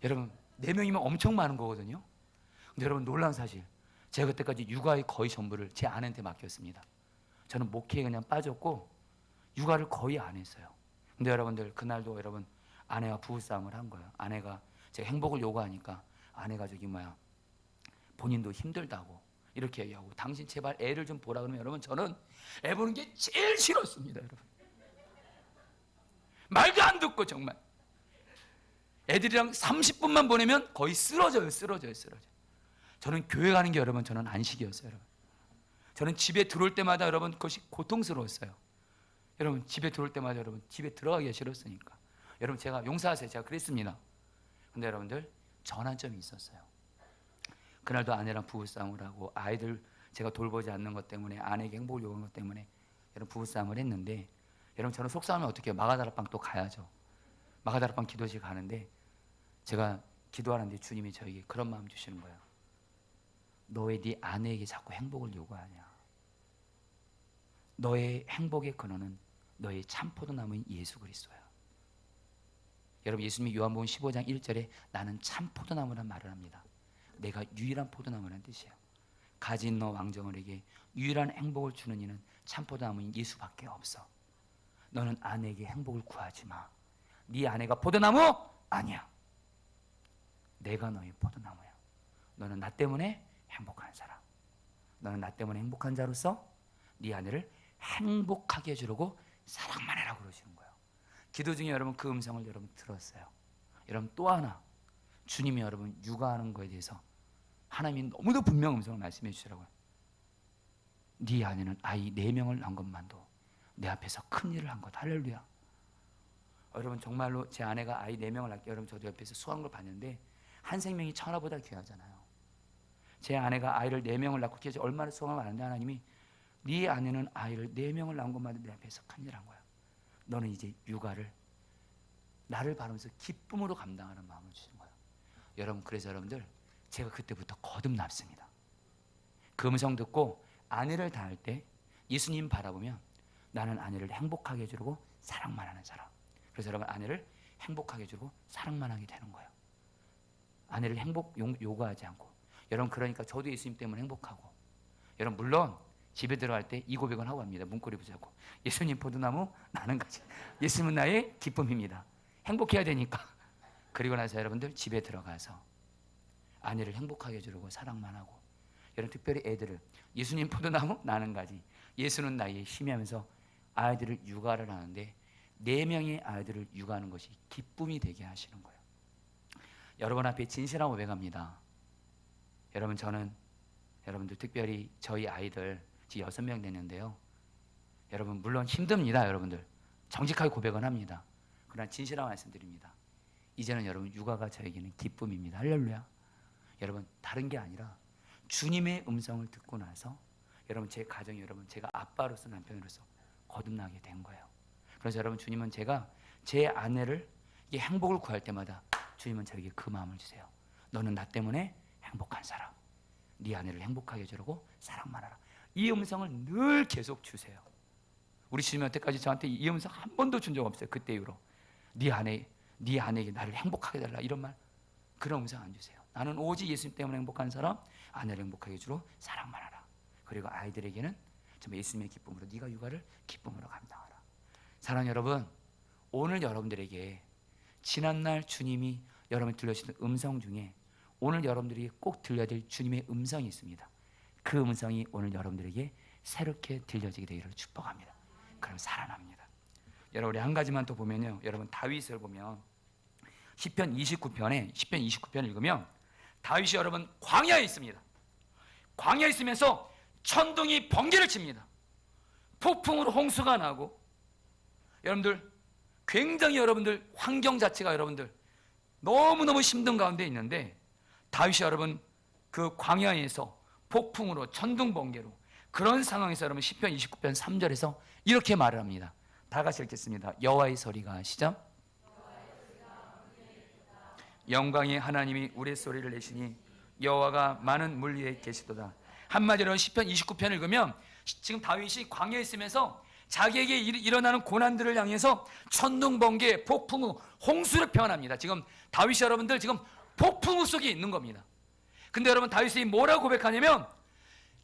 S1: 여러분 4명이면 엄청 많은 거거든요. 근데 여러분 놀라운 사실, 제가 그때까지 육아의 거의 전부를 제 아내한테 맡겼습니다. 저는 목회에 그냥 빠졌고 육아를 거의 안 했어요. 근데 여러분들 그날도 여러분 아내와 부부싸움을 한 거예요. 아내가 제가 행복을 요구하니까 아내가 본인도 힘들다고 이렇게 얘기하고, 당신 제발 애를 좀 보라 그러면 여러분 저는 애 보는 게 제일 싫었습니다. 여러분 말도 안 듣고 정말 애들이랑 30분만 보내면 거의 쓰러져요. 저는 교회 가는 게 여러분 저는 안식이었어요. 여러분 저는 집에 들어올 때마다 여러분 그것이 고통스러웠어요. 여러분 집에 들어올 때마다 여러분 집에 들어가기가 싫었으니까 여러분 제가 용서하세요. 제가 그랬습니다. 근데 여러분들 전환점이 있었어요. 그날도 아내랑 부부싸움을 하고 아이들 제가 돌보지 않는 것 때문에, 아내에게 행복을 요구한 것 때문에 여러분 부부싸움을 했는데, 여러분 저는 속상하면 어떻게 해요? 마가다락방 또 가야죠. 마가다락방 기도실 가는데 제가 기도하는데 주님이 저에게 그런 마음 주시는 거예요. 너 왜 네 아내에게 자꾸 행복을 요구하냐? 너의 행복의 근원은 너의 참포도나무인 예수 그리스도야. 여러분 예수님이 요한복음 15장 1절에 나는 참포도나무란 말을 합니다. 내가 유일한 포도나무라는 뜻이에요. 가진 너 왕정을에게 유일한 행복을 주는 이는 참포도나무인 예수밖에 없어. 너는 아내에게 행복을 구하지 마. 네 아내가 포도나무 아니야. 내가 너의 포도나무야. 너는 나 때문에 행복한 사람. 너는 나 때문에 행복한 자로서 네 아내를 행복하게 해주려고 사랑만 해라고 그러시는 거예요. 기도 중에 여러분 그 음성을 여러분 들었어요. 여러분 또 하나, 주님이 여러분 육아하는 거에 대해서 하나님이 너무도 분명 음성을 말씀해 주시라고요. 네 아내는 아이 4명을 낳은 것만도 내 앞에서 큰 일을 한 것. 할렐루야. 여러분 정말로 제 아내가 아이 4명을 낳게, 여러분 저도 옆에서 수확한 걸 봤는데 한 생명이 천하보다 귀하잖아요. 제 아내가 아이를 4명을 낳고 키워서 얼마나 수확을 많은데 하나님이 네 아내는 아이를 4명을 낳은 것만도 내 앞에서 큰 일을 한 거야. 너는 이제 육아를 나를 바라면서 기쁨으로 감당하는 마음을 주신 거예요. 여러분 그래서 여러분들 제가 그때부터 거듭났습니다. 그 음성 듣고 아내를 다할 때 예수님 바라보면 나는 아내를 행복하게 해주려고 사랑만 하는 사람. 그래서 여러분 아내를 행복하게 해주고 사랑만 하게 되는 거예요. 아내를 행복 요구하지 않고. 여러분 그러니까 저도 예수님 때문에 행복하고, 여러분 물론 집에 들어갈 때 이 고백은 하고 합니다. 문고리 붙잡고 예수님 포도나무 나는 가지. 예수님은 나의 기쁨입니다. 행복해야 되니까. 그리고 나서 여러분들 집에 들어가서 아내를 행복하게 해주려고 사랑만 하고, 여러분 특별히 애들을 예수님 포도나무 나는 가지, 예수는 나의 힘이 하면서 아이들을 육아를 하는데 4명의 아이들을 육아하는 것이 기쁨이 되게 하시는 거예요. 여러분 앞에 진실한 고백합니다. 여러분 저는 여러분들 특별히 저희 아이들 지금 6명 됐는데요. 여러분 물론 힘듭니다. 여러분들 정직하게 고백은 합니다. 그러나 진실한 말씀드립니다. 이제는 여러분 육아가 저에게는 기쁨입니다. 할렐루야. 여러분 다른 게 아니라 주님의 음성을 듣고 나서 여러분 제 가정이, 여러분 제가 아빠로서 남편으로서 거듭나게 된 거예요. 그래서 여러분 주님은 제가 제 아내를 이 행복을 구할 때마다 주님은 저에게 그 마음을 주세요. 너는 나 때문에 행복한 사람, 네 아내를 행복하게 해주려고 사랑만 하라. 이 음성을 늘 계속 주세요. 우리 주님은 여태까지 저한테 이 음성 한 번도 준 적 없어요. 그때 이후로 네 아내에게 나를 행복하게 해달라 이런 말, 그런 음성 안 주세요. 나는 오직 예수님 때문에 행복한 사람, 아내를 행복하게 해주러 사랑만 하라. 그리고 아이들에게는 정말 예수님의 기쁨으로 네가 육아를 기쁨으로 감당하라. 사랑하는 여러분, 오늘 여러분들에게 지난날 주님이 여러분이 들려주신 음성 중에 오늘 여러분들이 꼭 들려야 될 주님의 음성이 있습니다. 그 음성이 오늘 여러분들에게 새롭게 들려지게 되기를 축복합니다. 그럼 살아납니다. 여러분 우리 한 가지만 더 보면요, 여러분 다윗을 보면 시편 29편을 읽으면 다윗이 여러분 광야에 있습니다. 광야에 있으면서 천둥이 번개를 칩니다. 폭풍으로 홍수가 나고, 여러분들 굉장히 여러분들 환경 자체가 여러분들 너무너무 힘든 가운데 있는데 다윗이 여러분 그 광야에서 폭풍으로 천둥 번개로 그런 상황에서 여러분 시편 29편 3절에서 이렇게 말을 합니다. 다 같이 읽겠습니다. 여호와의 소리가 시작. 영광의 하나님이 우레소리를 내시니 여호와가 많은 물 위에 계시도다. 한마디로 시편 29편 읽으면 지금 다윗이 광야에 있으면서 자기에게 일어나는 고난들을 향해서 천둥 번개 폭풍우 홍수를 표현합니다. 지금 다윗이 여러분들 지금 폭풍우 속에 있는 겁니다. 근데 여러분 다윗이 뭐라고 고백하냐면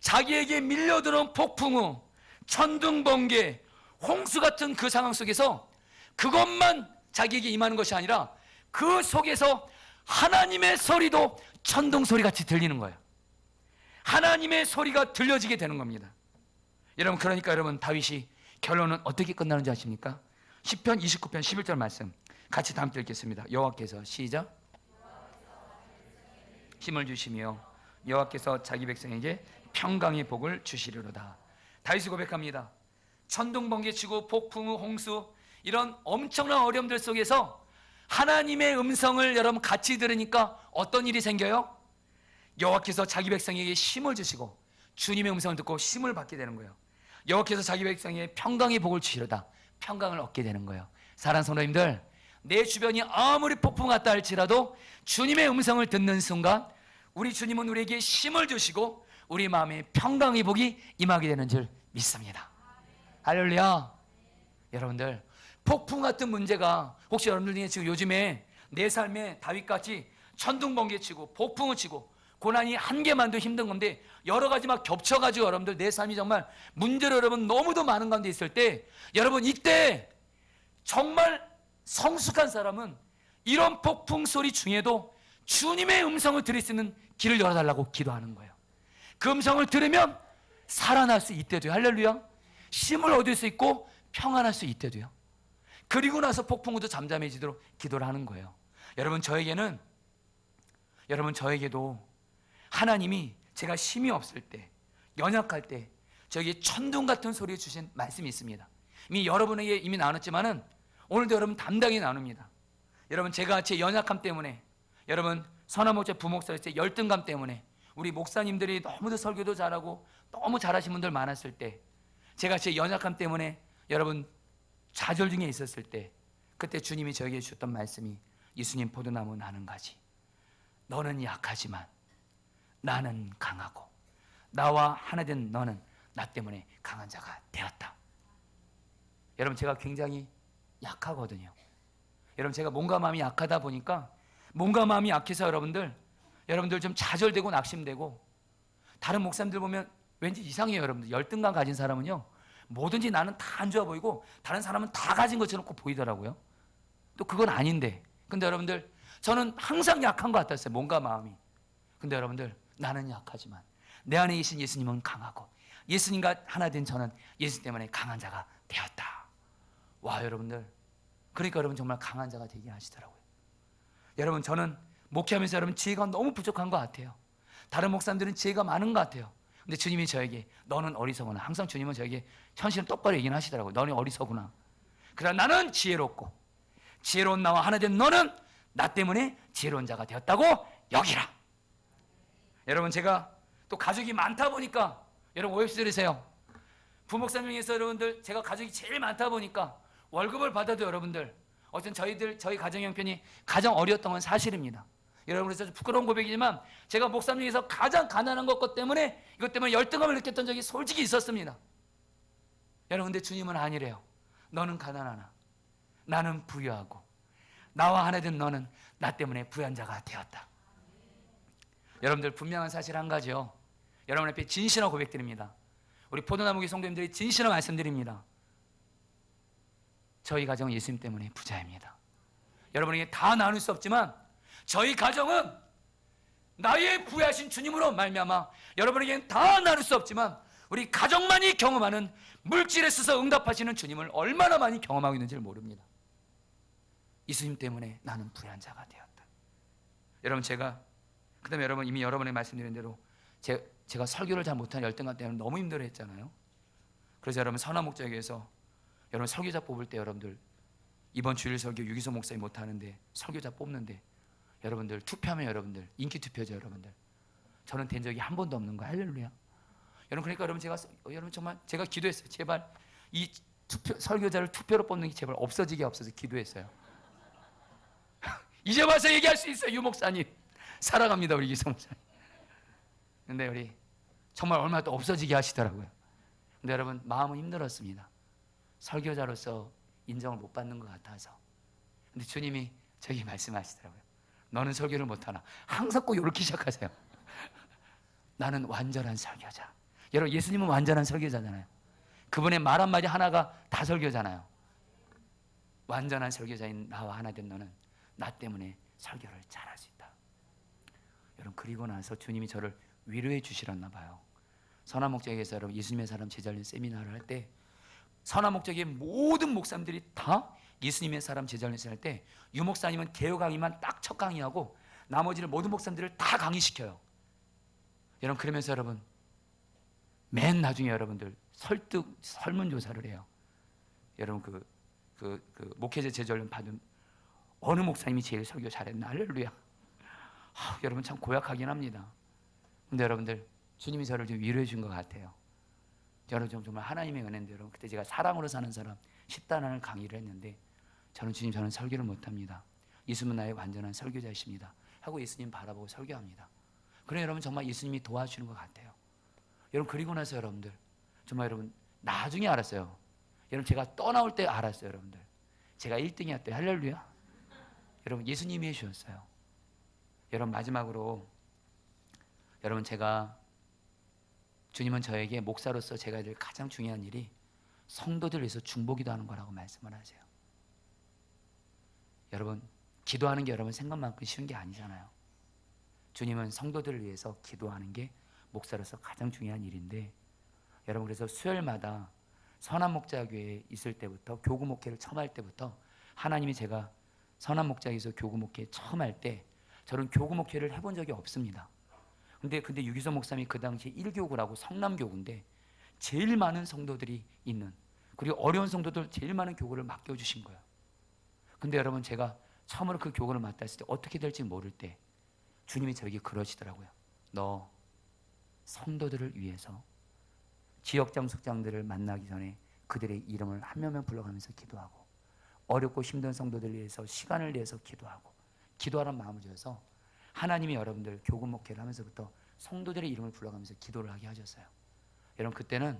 S1: 자기에게 밀려들어온 폭풍우 천둥 번개 홍수 같은 그 상황 속에서 그것만 자기에게 임하는 것이 아니라 그 속에서 하나님의 소리도 천둥 소리같이 들리는 거예요. 하나님의 소리가 들려지게 되는 겁니다. 여러분 그러니까 여러분 다윗이 결론은 어떻게 끝나는지 아십니까? 시편 29편 11절 말씀 같이 다 함께 읽겠습니다. 여호와께서 시작. 힘을 주시며 여호와께서 자기 백성에게 평강의 복을 주시리로다. 다윗이 고백합니다. 천둥 번개 치고 폭풍우 홍수 이런 엄청난 어려움들 속에서 하나님의 음성을 여러분 같이 들으니까 어떤 일이 생겨요? 여호와께서 자기 백성에게 힘을 주시고 주님의 음성을 듣고 힘을 받게 되는 거예요. 여호와께서 자기 백성에게 평강의 복을 주시려다 평강을 얻게 되는 거예요. 사랑하는 성도님들, 내 주변이 아무리 폭풍 같다 할지라도 주님의 음성을 듣는 순간 우리 주님은 우리에게 힘을 주시고 우리 마음에 평강의 복이 임하게 되는 줄 믿습니다. 할렐루야. 여러분들 폭풍 같은 문제가 혹시 여러분들 중에 지금 요즘에 내 삶에 다윗같이 천둥 번개 치고 폭풍을 치고 고난이 한 개만도 힘든 건데 여러 가지 막 겹쳐가지고 여러분들 내 삶이 정말 문제로 여러분 너무도 많은 가운데 있을 때 여러분 이때 정말 성숙한 사람은 이런 폭풍 소리 중에도 주님의 음성을 들을 수 있는 길을 열어달라고 기도하는 거예요. 그 음성을 들으면 살아날 수 있대도요. 할렐루야. 힘을 얻을 수 있고 평안할 수 있대도요. 그리고 나서 폭풍우도 잠잠해지도록 기도를 하는 거예요. 여러분 저에게도 하나님이 제가 힘이 없을 때 연약할 때 저에게 천둥 같은 소리 주신 말씀이 있습니다. 이미 여러분에게 이미 나눴지만은 오늘도 여러분 담당히 나눕니다. 여러분 제가 제 연약함 때문에 여러분 선화목자 부목사일 때 열등감 때문에 우리 목사님들이 너무도 설교도 잘하고 너무 잘하신 분들 많았을 때 제가 제 연약함 때문에 여러분 좌절 중에 있었을 때 그때 주님이 저에게 주셨던 말씀이 예수님 포도나무 나는 가지 너는 약하지만 나는 강하고 나와 하나 된 너는 나 때문에 강한 자가 되었다. 여러분 제가 굉장히 약하거든요. 여러분 제가 몸과 마음이 약하다 보니까 몸과 마음이 약해서 여러분들 좀 좌절되고 낙심되고 다른 목사님들 보면 왠지 이상해요. 여러분들 열등감 가진 사람은요 뭐든지 나는 다 안 좋아 보이고 다른 사람은 다 가진 것처럼 꼭 보이더라고요. 또 그건 아닌데 근데 여러분들 저는 항상 약한 것 같았어요. 몸과 마음이. 근데 여러분들 나는 약하지만 내 안에 계신 예수님은 강하고 예수님과 하나 된 저는 예수 때문에 강한 자가 되었다. 와 여러분들 그러니까 여러분 정말 강한 자가 되게 하시더라고요. 여러분 저는 목회하면서 여러분 지혜가 너무 부족한 것 같아요. 다른 목사님들은 지혜가 많은 것 같아요. 근데 주님이 저에게 너는 어리석구나. 항상 주님은 저에게 현실은 똑바로 얘기는 하시더라고요. 너는 어리석구나. 그러나 나는 지혜롭고 지혜로운 나와 하나 된 너는 나 때문에 지혜로운 자가 되었다고 여기라. 여러분 제가 또 가족이 많다 보니까 여러분 오해시 들으세요. 부목사님 중에서 여러분들 제가 가족이 제일 많다 보니까 월급을 받아도 여러분들 어쨌든 저희 가정 형편이 가장 어려웠던 건 사실입니다. 여러분 그래서 부끄러운 고백이지만 제가 목사님 중에서 가장 가난한 것 때문에 이것 때문에 열등감을 느꼈던 적이 솔직히 있었습니다. 여러분 근데 주님은 아니래요. 너는 가난하나 나는 부유하고 나와 하나 된 너는 나 때문에 부유한 자가 되었다. 여러분들 분명한 사실 한 가지요. 여러분 앞에 진실한 고백드립니다. 우리 포도나무교회 성도님들이 진실한 말씀드립니다. 저희 가정은 예수님 때문에 부자입니다. 여러분에게 다 나눌 수 없지만 저희 가정은 나의 부유하신 주님으로 말미암아 여러분에게는 다 나눌 수 없지만 우리 가정만이 경험하는 물질에 있어서 응답하시는 주님을 얼마나 많이 경험하고 있는지를 모릅니다. 예수님 때문에 나는 부유한 자가 되었다. 여러분 그 다음에 여러분 이미 여러분의 말씀드린 대로 제가 설교를 잘 못하는 열등감 때문에 너무 힘들어했잖아요. 그래서 여러분 선화목자에게서 여러분 설교자 뽑을 때 여러분들 이번 주일 설교 유기소 목사님 못하는데 설교자 뽑는데 여러분들 투표하면 여러분들 인기 투표죠 여러분들. 저는 된 적이 한 번도 없는 거예요. 할렐루야. 여러분 그러니까 여러분 여러분 정말 제가 기도했어요. 제발 이 설교자를 투표로 뽑는 게 제발 없어지게 없어서 기도했어요. 이제 와서 얘기할 수 있어요. 유 목사님 사랑합니다 우리 이성 목사님. 근데 우리 정말 얼마 또 없어지게 하시더라고요. 근데 여러분 마음은 힘들었습니다. 설교자로서 인정을 못 받는 것 같아서. 근데 주님이 저에게 말씀하시더라고요. 너는 설교를 못하나. 항상 꼭 이렇게 시작하세요. 나는 완전한 설교자. 여러분 예수님은 완전한 설교자잖아요. 그분의 말 한마디 하나가 다 설교잖아요. 완전한 설교자인 나와 하나 된 너는 나 때문에 설교를 잘할 수 있다. 여러분 그리고 나서 주님이 저를 위로해 주시렸나 봐요. 선한 목적에서 여러분 예수님의 사람 제자훈련 세미나를 할 때 선한 목적의 모든 목사님들이 다 예수님의 사람 제자훈련 할 때 유 목사님은 개요 강의만 딱 첫 강의하고 나머지는 모든 목사님들을 다 강의시켜요. 여러분 그러면서 여러분 맨 나중에 여러분들 설문조사를 해요. 여러분 그 목회자 제자훈련 받은 어느 목사님이 제일 설교 잘했나. 할렐루야. 여러분 참 고약하긴 합니다. 근데 여러분들 주님이 저를 좀 위로해 준 것 같아요. 저는 정말 하나님의 은혜인데 여러분 그때 제가 사랑으로 사는 사람 10단원을 강의를 했는데 저는 주님 저는 설교를 못합니다. 예수님은 나의 완전한 설교자이십니다 하고 예수님 바라보고 설교합니다. 그래 여러분 정말 예수님이 도와주는 것 같아요. 여러분 그리고 나서 여러분들 정말 여러분 나중에 알았어요. 여러분 제가 떠나올 때 알았어요. 여러분들 제가 1등이었대요. 할렐루야. 여러분 예수님이 해주셨어요. 여러분 마지막으로 여러분 제가 주님은 저에게 목사로서 제가 해야 될 가장 중요한 일이 성도들 위해서 중보기도 하는 거라고 말씀을 하세요. 여러분 기도하는 게 여러분 생각만큼 쉬운 게 아니잖아요. 주님은 성도들을 위해서 기도하는 게 목사로서 가장 중요한 일인데 여러분 그래서 수요일마다 선한 목자교회에 있을 때부터 교구 목회를 처음 할 때부터 하나님이 제가 선한 목자에서 교구 목회 처음 할 때 저는 교구 목회를 해본 적이 없습니다. 근데 유기성 목사님이 그 당시 1교구라고 성남교구인데 제일 많은 성도들이 있는 그리고 어려운 성도들 제일 많은 교구를 맡겨주신 거예요. 근데 여러분 제가 처음으로 그 교구를 맡았을 때 어떻게 될지 모를 때 주님이 저에게 그러시더라고요. 너 성도들을 위해서 지역장 숙장들을 만나기 전에 그들의 이름을 한 명명 불러가면서 기도하고 어렵고 힘든 성도들을 위해서 시간을 내서 기도하고 기도하는 마음을 줘서 하나님이 여러분들 교구 목회를 하면서부터 성도들의 이름을 불러가면서 기도를 하게 하셨어요. 여러분 그때는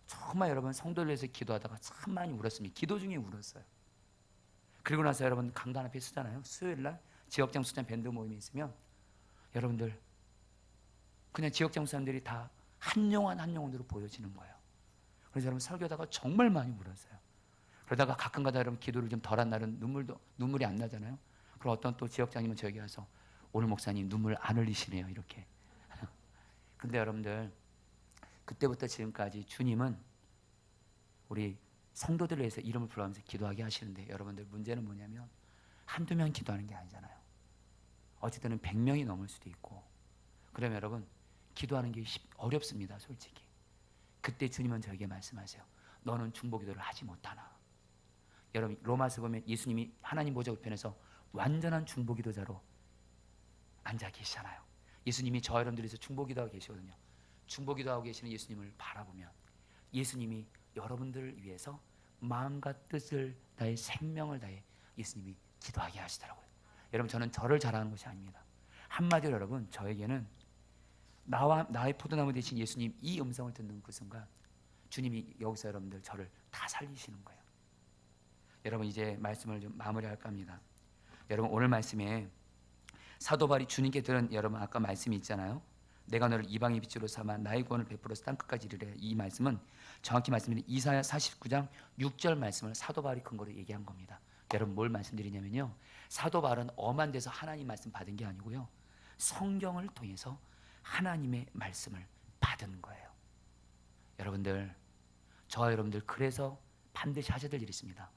S1: 정말 여러분 성도를 위해서 기도하다가 참 많이 울었습니다. 기도 중에 울었어요. 그리고 나서 여러분 강단 앞에 쓰잖아요. 수요일날 지역장 숙장 밴드 모임이 있으면 여러분들 그냥 지역장 숙장들이 다 한 영혼 한 영혼으로 보여지는 거예요. 그래서 여러분 설교하다가 정말 많이 울었어요. 그러다가 가끔가다 여러분 기도를 좀 덜한 날은 눈물이 안 나잖아요. 그럼 어떤 또 지역장님은 저에게 와서 오늘 목사님 눈물 안 흘리시네요 이렇게. 근데 여러분들 그때부터 지금까지 주님은 우리 성도들을 위해서 이름을 불러가면서 기도하게 하시는데 여러분들 문제는 뭐냐면 한두 명 기도하는 게 아니잖아요. 어쨌든 100명이 넘을 수도 있고 그러면 여러분 기도하는 게 어렵습니다. 솔직히 그때 주님은 저에게 말씀하세요. 너는 중보기도를 하지 못하나. 여러분 로마서 보면 예수님이 하나님 보좌 우편에서 완전한 중보기도자로 앉아 계시잖아요. 예수님이 저 여러분들에서 중보기도하고 계시거든요. 중보기도하고 계시는 예수님을 바라보면 예수님이 여러분들을 위해서 마음과 뜻을 다해 생명을 다해 예수님이 기도하게 하시더라고요. 여러분 저는 저를 자랑하는 것이 아닙니다. 한마디로 여러분 저에게는 나의 포도나무 되신 예수님 이 음성을 듣는 그 순간 주님이 여기서 여러분들 저를 다 살리시는 거예요. 여러분 이제 말씀을 좀 마무리할까 합니다. 여러분 오늘 말씀에 사도 바울이 주님께 들은 여러분 아까 말씀이 있잖아요. 내가 너를 이방의 빛으로 삼아 나의 구원을 베풀어서 땅끝까지 이르래. 이 말씀은 정확히 말씀드리면 이사야 49장 6절 말씀을 사도 바울이 근거로 얘기한 겁니다. 여러분 뭘 말씀드리냐면요. 사도 바울은 엄한 데서 하나님 말씀 받은 게 아니고요. 성경을 통해서 하나님의 말씀을 받은 거예요. 여러분들 저와 여러분들 그래서 반드시 하셔야 될 일이 있습니다.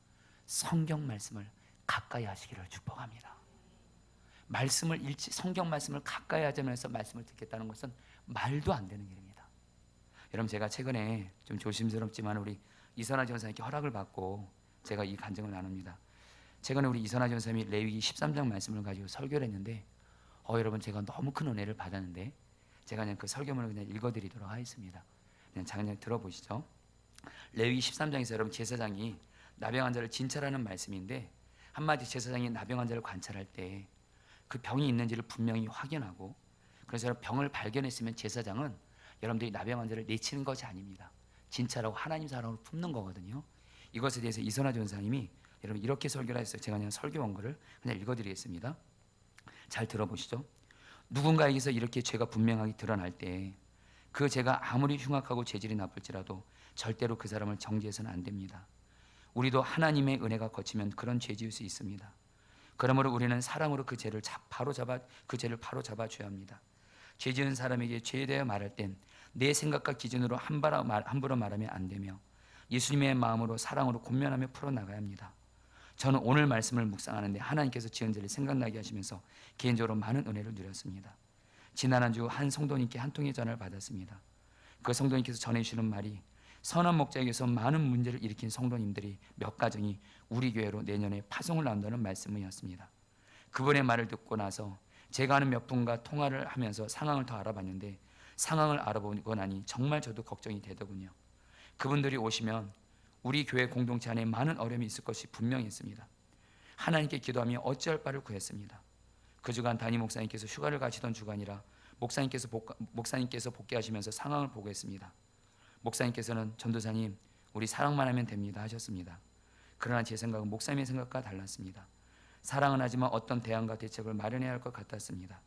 S1: 성경 말씀을 가까이 하시기를 축복합니다. 성경 말씀을 가까이 하자면서 말씀을 듣겠다는 것은 말도 안 되는 일입니다. 여러분 제가 최근에 좀 조심스럽지만 우리 이선아 전사님께 허락을 받고 제가 이 간증을 나눕니다. 최근에 우리 이선하 전사님이 레위기 13장 말씀을 가지고 설교를 했는데 여러분 제가 너무 큰 은혜를 받았는데 제가 그냥 그 설교문을 그냥 읽어드리도록 하겠습니다. 그냥 잠깐 들어보시죠. 레위기 13장에서 여러분 제사장이 나병 환자를 진찰하는 말씀인데 한마디 제사장이 나병 환자를 관찰할 때 그 병이 있는지를 분명히 확인하고 그래서 병을 발견했으면 제사장은 여러분들이 나병 환자를 내치는 것이 아닙니다. 진찰하고 하나님 사랑으로 품는 거거든요. 이것에 대해서 이선하 전사님이 여러분 이렇게 설교를 했어요. 제가 그냥 설교 원고를 그냥 읽어드리겠습니다. 잘 들어보시죠. 누군가에게서 이렇게 죄가 분명하게 드러날 때 그 죄가 아무리 흉악하고 재질이 나쁠지라도 절대로 그 사람을 정죄해서는 안 됩니다. 우리도 하나님의 은혜가 거치면 그런 죄 지을 수 있습니다. 그러므로 우리는 사랑으로 그 죄를 바로 잡아줘야 합니다. 죄 지은 사람에게 죄에 대해 말할 땐 내 생각과 기준으로 함부로 말하면 안 되며 예수님의 마음으로 사랑으로 권면하며 풀어나가야 합니다. 저는 오늘 말씀을 묵상하는데 하나님께서 지은 죄를 생각나게 하시면서 개인적으로 많은 은혜를 누렸습니다. 지난 한 주 한 성도님께 한 통의 전화를 받았습니다. 그 성도님께서 전해주시는 말이 선한 목자에게서 많은 문제를 일으킨 성도님들이 몇 가정이 우리 교회로 내년에 파송을 나온다는 말씀이었습니다. 그분의 말을 듣고 나서 제가 아는 몇 분과 통화를 하면서 상황을 더 알아봤는데 상황을 알아보고 나니 정말 저도 걱정이 되더군요. 그분들이 오시면 우리 교회 공동체 안에 많은 어려움이 있을 것이 분명했습니다. 하나님께 기도하며 어찌할 바를 구했습니다. 그 주간 담임 목사님께서 휴가를 가시던 주간이라 목사님께서 복귀하시면서 상황을 보고했습니다. 목사님께서는 전도사님 우리 사랑만 하면 됩니다 하셨습니다. 그러나 제 생각은 목사님의 생각과 달랐습니다. 사랑은 하지만 어떤 대안과 대책을 마련해야 할 것 같았습니다.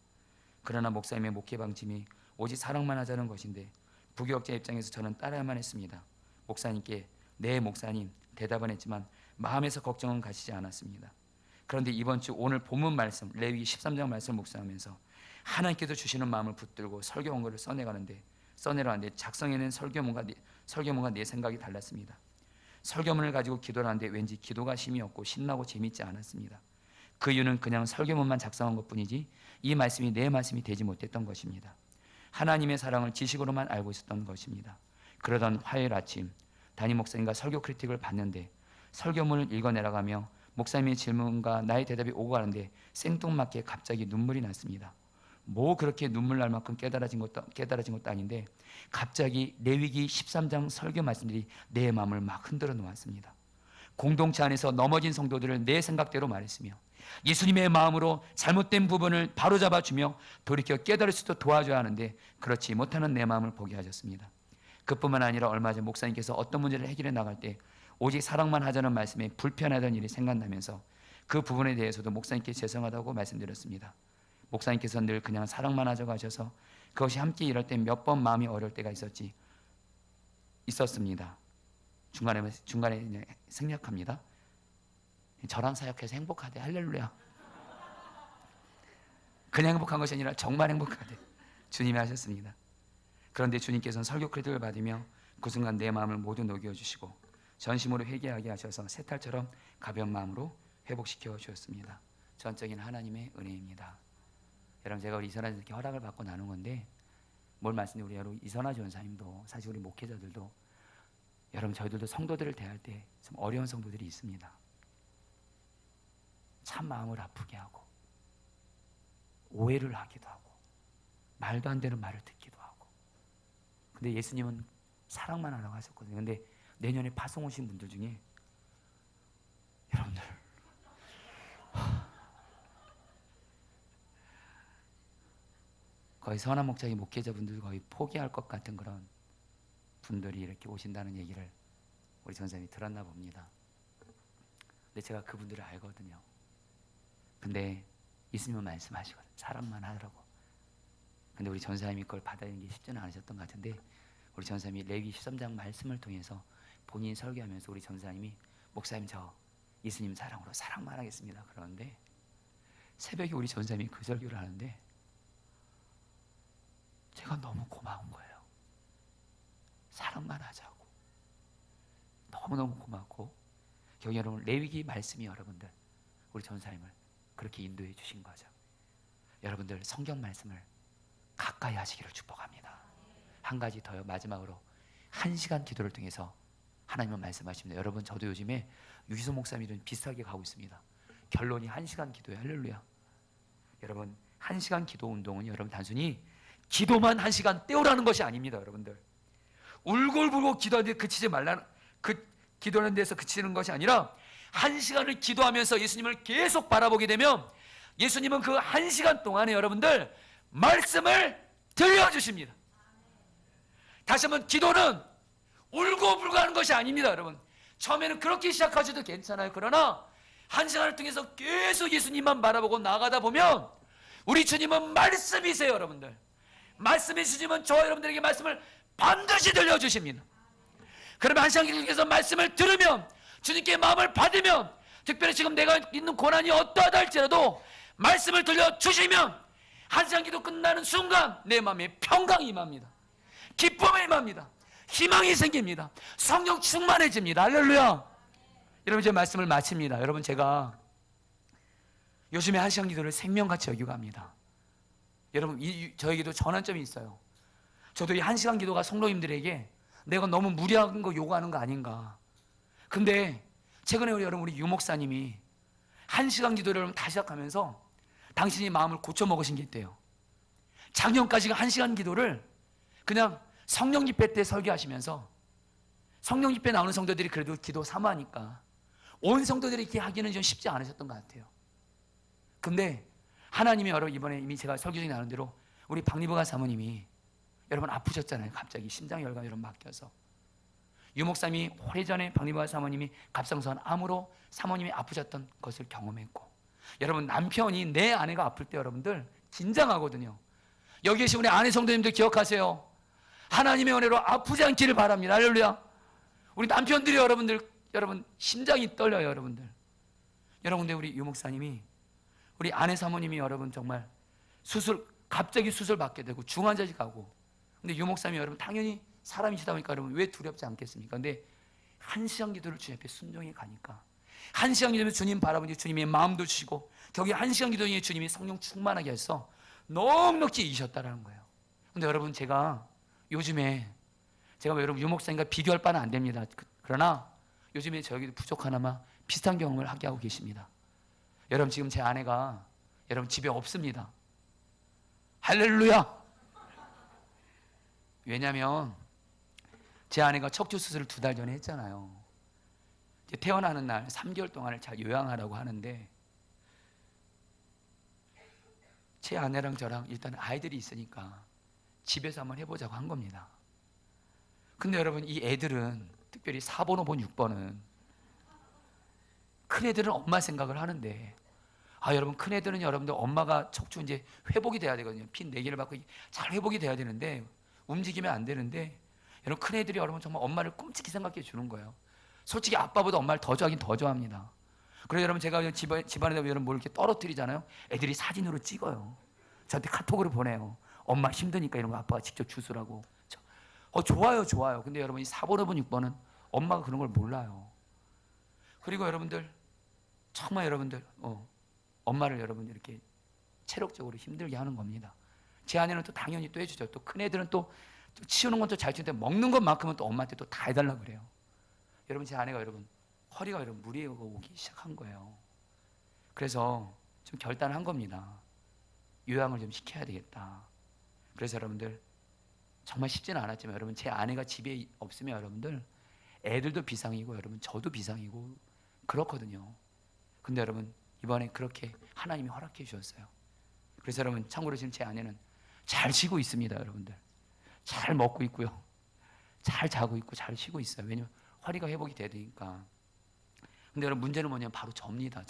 S1: 그러나 목사님의 목회 방침이 오직 사랑만 하자는 것인데 부교역자 입장에서 저는 따라야만 했습니다. 목사님께 네 목사님 대답은 했지만 마음에서 걱정은 가시지 않았습니다. 그런데 이번 주 오늘 본문 말씀 레위기 13장 말씀을 묵상하면서 하나님께서 주시는 마음을 붙들고 설교 원고를 써내려가는데 작성해낸 설교문과 내 생각이 달랐습니다. 설교문을 가지고 기도를 하는데 왠지 기도가 심이 없고 신나고 재밌지 않았습니다. 그 이유는 그냥 설교문만 작성한 것뿐이지 이 말씀이 내 말씀이 되지 못했던 것입니다. 하나님의 사랑을 지식으로만 알고 있었던 것입니다. 그러던 화요일 아침 담임 목사님과 설교 크리틱을 받는데 설교문을 읽어내려가며 목사님의 질문과 나의 대답이 오고 가는데 생뚱맞게 갑자기 눈물이 났습니다. 뭐 그렇게 눈물 날 만큼 깨달아진 것도 아닌데 갑자기 레위기 13장 설교 말씀들이 내 마음을 막 흔들어 놓았습니다. 공동체 안에서 넘어진 성도들을 내 생각대로 말했으며 예수님의 마음으로 잘못된 부분을 바로잡아주며 돌이켜 깨달을 수도 도와줘야 하는데 그렇지 못하는 내 마음을 보게 하셨습니다. 그뿐만 아니라 얼마 전 목사님께서 어떤 문제를 해결해 나갈 때 오직 사랑만 하자는 말씀에 불편하던 일이 생각나면서 그 부분에 대해서도 목사님께 죄송하다고 말씀드렸습니다. 목사님께서 늘 그냥 사랑만 하자고 하셔서 그것이 함께 일할 때 몇 번 마음이 어려울 때가 있었습니다. 중간에 생략합니다. 저랑 사역해서 행복하대. 할렐루야. 그냥 행복한 것이 아니라 정말 행복하대. 주님이 하셨습니다. 그런데 주님께서는 설교 크레딧을 받으며 그 순간 내 마음을 모두 녹여주시고 전심으로 회개하게 하셔서 새탈처럼 가벼운 마음으로 회복시켜 주셨습니다. 전적인 하나님의 은혜입니다. 여러분 제가 우리 이선하 이렇게 허락을 받고 나눈 건데 뭘 말씀드리면 우리 이선하 전사님도 사실 우리 목회자들도 여러분 저희들도 성도들을 대할 때 좀 어려운 성도들이 있습니다. 참 마음을 아프게 하고 오해를 하기도 하고 말도 안 되는 말을 듣기도 하고 근데 예수님은 사랑만 하라고 하셨거든요. 근데 내년에 파송 오신 분들 중에 여러분들 거의 선한 목자의 목회자분들 거의 포기할 것 같은 그런 분들이 이렇게 오신다는 얘기를 우리 전사님이 들었나 봅니다. 근데 제가 그분들을 알거든요. 근데 예수님은 말씀하시거든요. 사랑만 하라고. 근데 우리 전사님이 그걸 받아들이는 게 쉽지는 않으셨던 것 같은데 우리 전사님이 레위기 13장 말씀을 통해서 본인이 설교하면서 우리 전사님이 목사님 저 예수님 사랑으로 사랑만 하겠습니다. 그러는데 새벽에 우리 전사님이 그 설교를 하는데 제가 너무 고마운 거예요. 사랑만 하자고. 너무너무 고맙고 여기 여러분 레위기 말씀이 여러분들 우리 전사님을 그렇게 인도해 주신 거죠. 여러분들 성경 말씀을 가까이 하시기를 축복합니다. 한 가지 더요. 마지막으로 1시간 기도를 통해서 하나님은 말씀하십니다. 여러분 저도 요즘에 유희소 목사님이 좀 비슷하게 가고 있습니다. 결론이 1시간 기도예요. 할렐루야. 여러분 1시간 기도 운동은 여러분 단순히 기도만 1시간 때우라는 것이 아닙니다. 여러분들 울골불고 기도하는데 그치지 말라는, 기도하는 데서 그치는 것이 아니라 1시간을 기도하면서 예수님을 계속 바라보게 되면 예수님은 그 1시간 동안에 여러분들 말씀을 들려주십니다. 다시 한번 기도는 울고불고 하는 것이 아닙니다. 여러분 처음에는 그렇게 시작하셔도 괜찮아요. 그러나 1시간을 통해서 계속 예수님만 바라보고 나가다 보면 우리 주님은 말씀이세요. 여러분들 말씀이 주님은 저 여러분들에게 말씀을 반드시 들려주십니다. 그러면 1시간 계속해서 말씀을 들으면 주님께 마음을 받으면 특별히 지금 내가 있는 고난이 어떠하다 할지라도 말씀을 들려주시면 1시간 기도 끝나는 순간 내 마음에 평강이 임합니다. 기쁨이 임합니다. 희망이 생깁니다. 성령 충만해집니다. 할렐루야. 여러분 제 말씀을 마칩니다. 여러분 제가 요즘에 1시간 기도를 생명같이 여기고 합니다. 여러분 저에게도 전환점이 있어요. 저도 이 1시간 기도가 성도님들에게 내가 너무 무리한 거 요구하는 거 아닌가. 근데 최근에 우리 유 목사님이 1시간 기도를 여러분 다시 시작하면서 당신이 마음을 고쳐 먹으신 게 있대요. 작년까지가 1시간 기도를 그냥 성령 집회 때 설교하시면서 성령 집회 나오는 성도들이 그래도 기도 사모하니까 온 성도들이 이렇게 하기는 좀 쉽지 않으셨던 것 같아요. 근데 하나님이 여러분 이번에 이미 제가 설교 중에 나눈 대로 우리 박리부가 사모님이 여러분 아프셨잖아요. 갑자기 심장혈관 여러분 막혀서 유 목사님이 오래전에 박리부가 사모님이 갑상선 암으로 사모님이 아프셨던 것을 경험했고 여러분 남편이 내 아내가 아플 때 여러분들 긴장하거든요. 여기 계신 우리 아내 성도님들 기억하세요. 하나님의 은혜로 아프지 않기를 바랍니다. 할렐루야. 우리 남편들이 여러분 심장이 떨려요. 여러분들 우리 유 목사님이 우리 아내 사모님이 여러분 정말 갑자기 수술 받게 되고 중환자실 가고 근데 유 목사님이 여러분 당연히 사람이시다 보니까 여러분 왜 두렵지 않겠습니까? 근데 1시간 기도를 주님 앞에 순종해 가니까 1시간 기도면 주님 바라보니 주님의 마음도 주시고 거기 1시간 기도에 주님이 성령 충만하게 해서 넉넉히 이기셨다라는 거예요. 근데 여러분 제가 요즘에 제가 여러분 유 목사님과 비교할 바는 안 됩니다. 그러나 요즘에 저에게도 부족하나마 비슷한 경험을 하게 하고 계십니다. 여러분 지금 제 아내가 여러분 집에 없습니다. 할렐루야. 왜냐하면 제 아내가 척추 수술을 2달 전에 했잖아요. 이제 태어나는 날 3개월 동안을 잘 요양하라고 하는데 제 아내랑 저랑 일단 아이들이 있으니까 집에서 한번 해보자고 한 겁니다. 근데 여러분 이 애들은 특별히 4번, 5번, 6번은 큰 애들은 엄마 생각을 하는데 여러분 큰 애들은 여러분들 엄마가 척추 이제 회복이 돼야 되거든요. 핀 4개를 받고 잘 회복이 돼야 되는데 움직이면 안 되는데 여러분 큰 애들이 여러분 정말 엄마를 끔찍히 생각해 주는 거예요. 솔직히 아빠보다 엄마를 더 좋아하긴 더 좋아합니다. 그래서 여러분 제가 집안에다 여러분 뭘 이렇게 떨어뜨리잖아요. 애들이 사진으로 찍어요. 저한테 카톡으로 보내요. 엄마 힘드니까 이런 거 아빠가 직접 주스라고. 좋아요. 근데 여러분 이 4번, 5번, 6번은 엄마가 그런 걸 몰라요. 그리고 여러분들 정말 여러분들 엄마를 여러분 이렇게 체력적으로 힘들게 하는 겁니다. 제 아내는 또 당연히 또 해주죠. 또 큰 애들은 또 치우는 건 또 잘 치는데 먹는 것만큼은 또 엄마한테 또 다 해달라 그래요. 여러분 제 아내가 여러분 허리가 여러분 무리가 오기 시작한 거예요. 그래서 좀 결단한 겁니다. 요양을 좀 시켜야 되겠다. 그래서 여러분들 정말 쉽지는 않았지만 여러분 제 아내가 집에 없으면 여러분들 애들도 비상이고 여러분 저도 비상이고 그렇거든요. 근데 여러분 이번에 그렇게 하나님이 허락해 주셨어요. 그래서 여러분 참고로 지금 제 아내는 잘 쉬고 있습니다. 여러분들 잘 먹고 있고요, 잘 자고 있고 잘 쉬고 있어요. 왜냐면 허리가 회복이 돼야 되니까. 근데 여러분 문제는 뭐냐면 바로 접니다.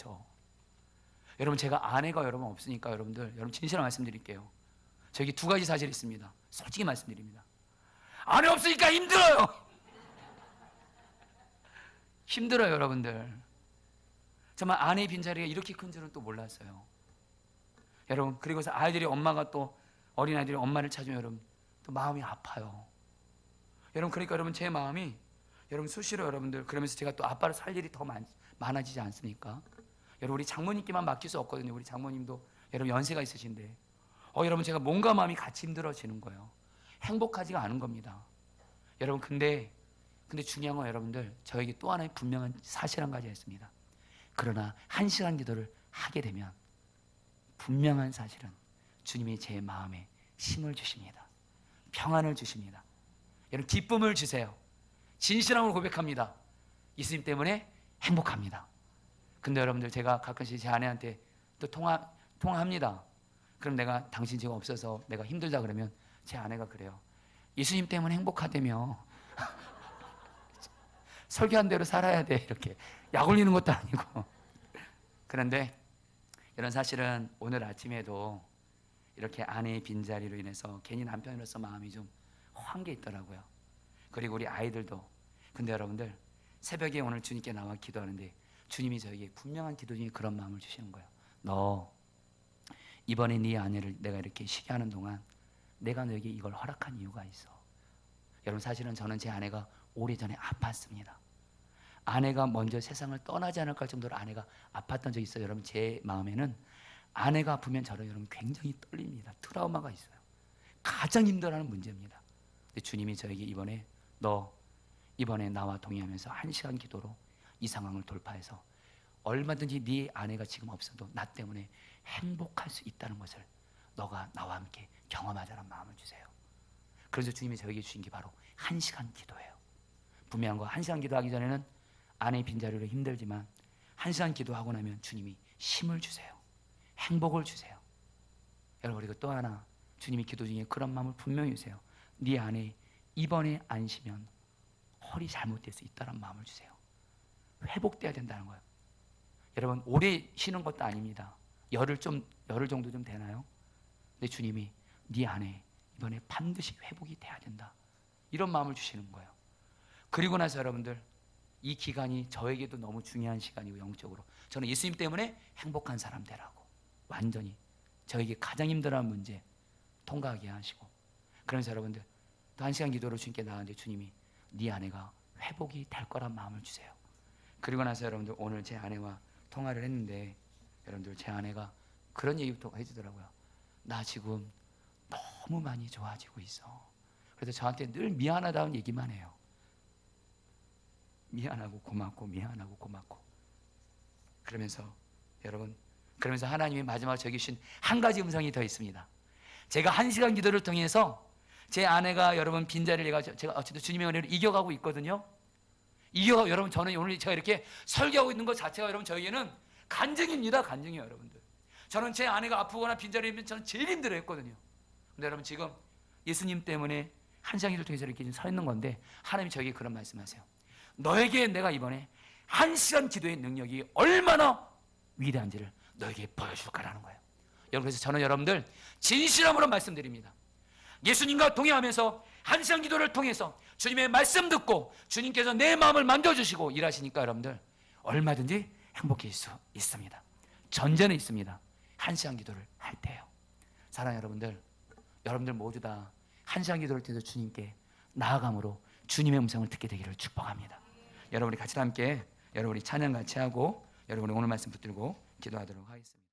S1: 여러분 제가 아내가 여러분 없으니까 여러분 진실한 말씀드릴게요. 저에게 2가지 사실이 있습니다. 솔직히 말씀드립니다. 아내 없으니까 힘들어요. 힘들어요 여러분들. 정말 아내의 빈자리가 이렇게 큰 줄은 또 몰랐어요. 여러분 그리고서 아이들이 엄마가 또 어린아이들이 엄마를 찾으면 여러분 또 마음이 아파요. 여러분 그러니까 여러분 제 마음이 여러분 수시로 여러분들 그러면서 제가 또 아빠를 살 일이 더 많아지지 않습니까? 여러분 우리 장모님께만 맡길 수 없거든요. 우리 장모님도 여러분 연세가 있으신데 여러분 제가 몸과 마음이 같이 힘들어지는 거예요. 행복하지가 않은 겁니다. 여러분 근데 중요한 건 여러분들 저에게 또 하나의 분명한 사실 한 가지가 있습니다. 그러나 1시간 기도를 하게 되면 분명한 사실은 주님이 제 마음에 힘을 주십니다. 평안을 주십니다. 여러분 기쁨을 주세요. 진실함을 고백합니다. 예수님 때문에 행복합니다. 근데 여러분들 제가 가끔씩 제 아내한테 또 통화합니다. 그럼 내가 당신 지금 없어서 내가 힘들다 그러면 제 아내가 그래요. 예수님 때문에 행복하다며. 설교한 대로 살아야 돼. 이렇게 약 올리는 것도 아니고. 그런데 이런 사실은 오늘 아침에도 이렇게 아내의 빈자리로 인해서 괜히 남편으로서 마음이 좀 허한 게 있더라고요. 그리고 우리 아이들도. 근데 여러분들 새벽에 오늘 주님께 나와 기도하는데 주님이 저에게 분명한 기도 중에 그런 마음을 주시는 거예요. 너 이번에 네 아내를 내가 이렇게 쉬게 하는 동안 내가 너에게 이걸 허락한 이유가 있어. 여러분 사실은 저는 제 아내가 오래전에 아팠습니다. 아내가 먼저 세상을 떠나지 않을까 할 정도로 아내가 아팠던 적이 있어요. 여러분 제 마음에는 아내가 아프면 저는 여러분 굉장히 떨립니다. 트라우마가 있어요. 가장 힘들어하는 문제입니다. 근데 주님이 저에게 너 이번에 나와 동의하면서 1시간 기도로 이 상황을 돌파해서 얼마든지 네 아내가 지금 없어도 나 때문에 행복할 수 있다는 것을 너가 나와 함께 경험하자는 마음을 주세요. 그래서 주님이 저에게 주신 게 바로 1시간 기도예요. 분명한 거 1시간 기도하기 전에는 아내의 빈자리로 힘들지만 1시간 기도하고 나면 주님이 힘을 주세요. 행복을 주세요. 여러분 그리고 또 하나 주님이 기도 중에 그런 마음을 분명히 주세요. 네 아내 이번에 안 쉬면 허리 잘못될 수 있다는 마음을 주세요. 회복돼야 된다는 거예요. 여러분 오래 쉬는 것도 아닙니다. 열흘 정도 좀 되나요? 근데 주님이 네 아내 이번에 반드시 회복이 돼야 된다. 이런 마음을 주시는 거예요. 그리고 나서 여러분들 이 기간이 저에게도 너무 중요한 시간이고 영적으로 저는 예수님 때문에 행복한 사람 되라고 완전히 저에게 가장 힘들어하는 문제 통과하게 하시고 그러면서 여러분들 또 1시간 기도로 주님께 나왔는데 주님이 네 아내가 회복이 될 거란 마음을 주세요. 그리고 나서 여러분들 오늘 제 아내와 통화를 했는데 여러분들 제 아내가 그런 얘기부터 해주더라고요. 나 지금 너무 많이 좋아지고 있어. 그래서 저한테 늘 미안하다는 얘기만 해요. 미안하고 고맙고 미안하고 고맙고 그러면서 여러분 그러면서 하나님이 마지막으로 저에게 주신 한 가지 음성이 더 있습니다. 제가 1시간 기도를 통해서 제 아내가 여러분 빈자리를 제가 어쨌든 주님의 은혜로 이겨가고 있거든요. 여러분 저는 오늘 제가 이렇게 설교하고 있는 것 자체가 여러분 저에게는 간증입니다. 간증이에요 여러분들. 저는 제 아내가 아프거나 빈자리이면 저는 제일 힘들어했거든요. 근데 여러분 지금 예수님 때문에 1시간 기도를 통해서 이렇게 서 있는 건데 하나님이 저에게 그런 말씀하세요. 너에게 내가 이번에 1시간 기도의 능력이 얼마나 위대한지를 너에게 보여줄 거라는 거예요. 여러분 그래서 저는 여러분들 진실함으로 말씀드립니다. 예수님과 동행하면서 1시간 기도를 통해서 주님의 말씀 듣고 주님께서 내 마음을 만져주시고 일하시니까 여러분들 얼마든지 행복해질 수 있습니다. 전제는 있습니다. 1시간 기도를 할 때요. 사랑하는 여러분들 모두 다 1시간 기도를 통해서 주님께 나아감으로 주님의 음성을 듣게 되기를 축복합니다. 여러분이 같이 함께 여러분이 찬양 같이 하고 여러분이 오늘 말씀 붙들고 기도하도록 하겠습니다.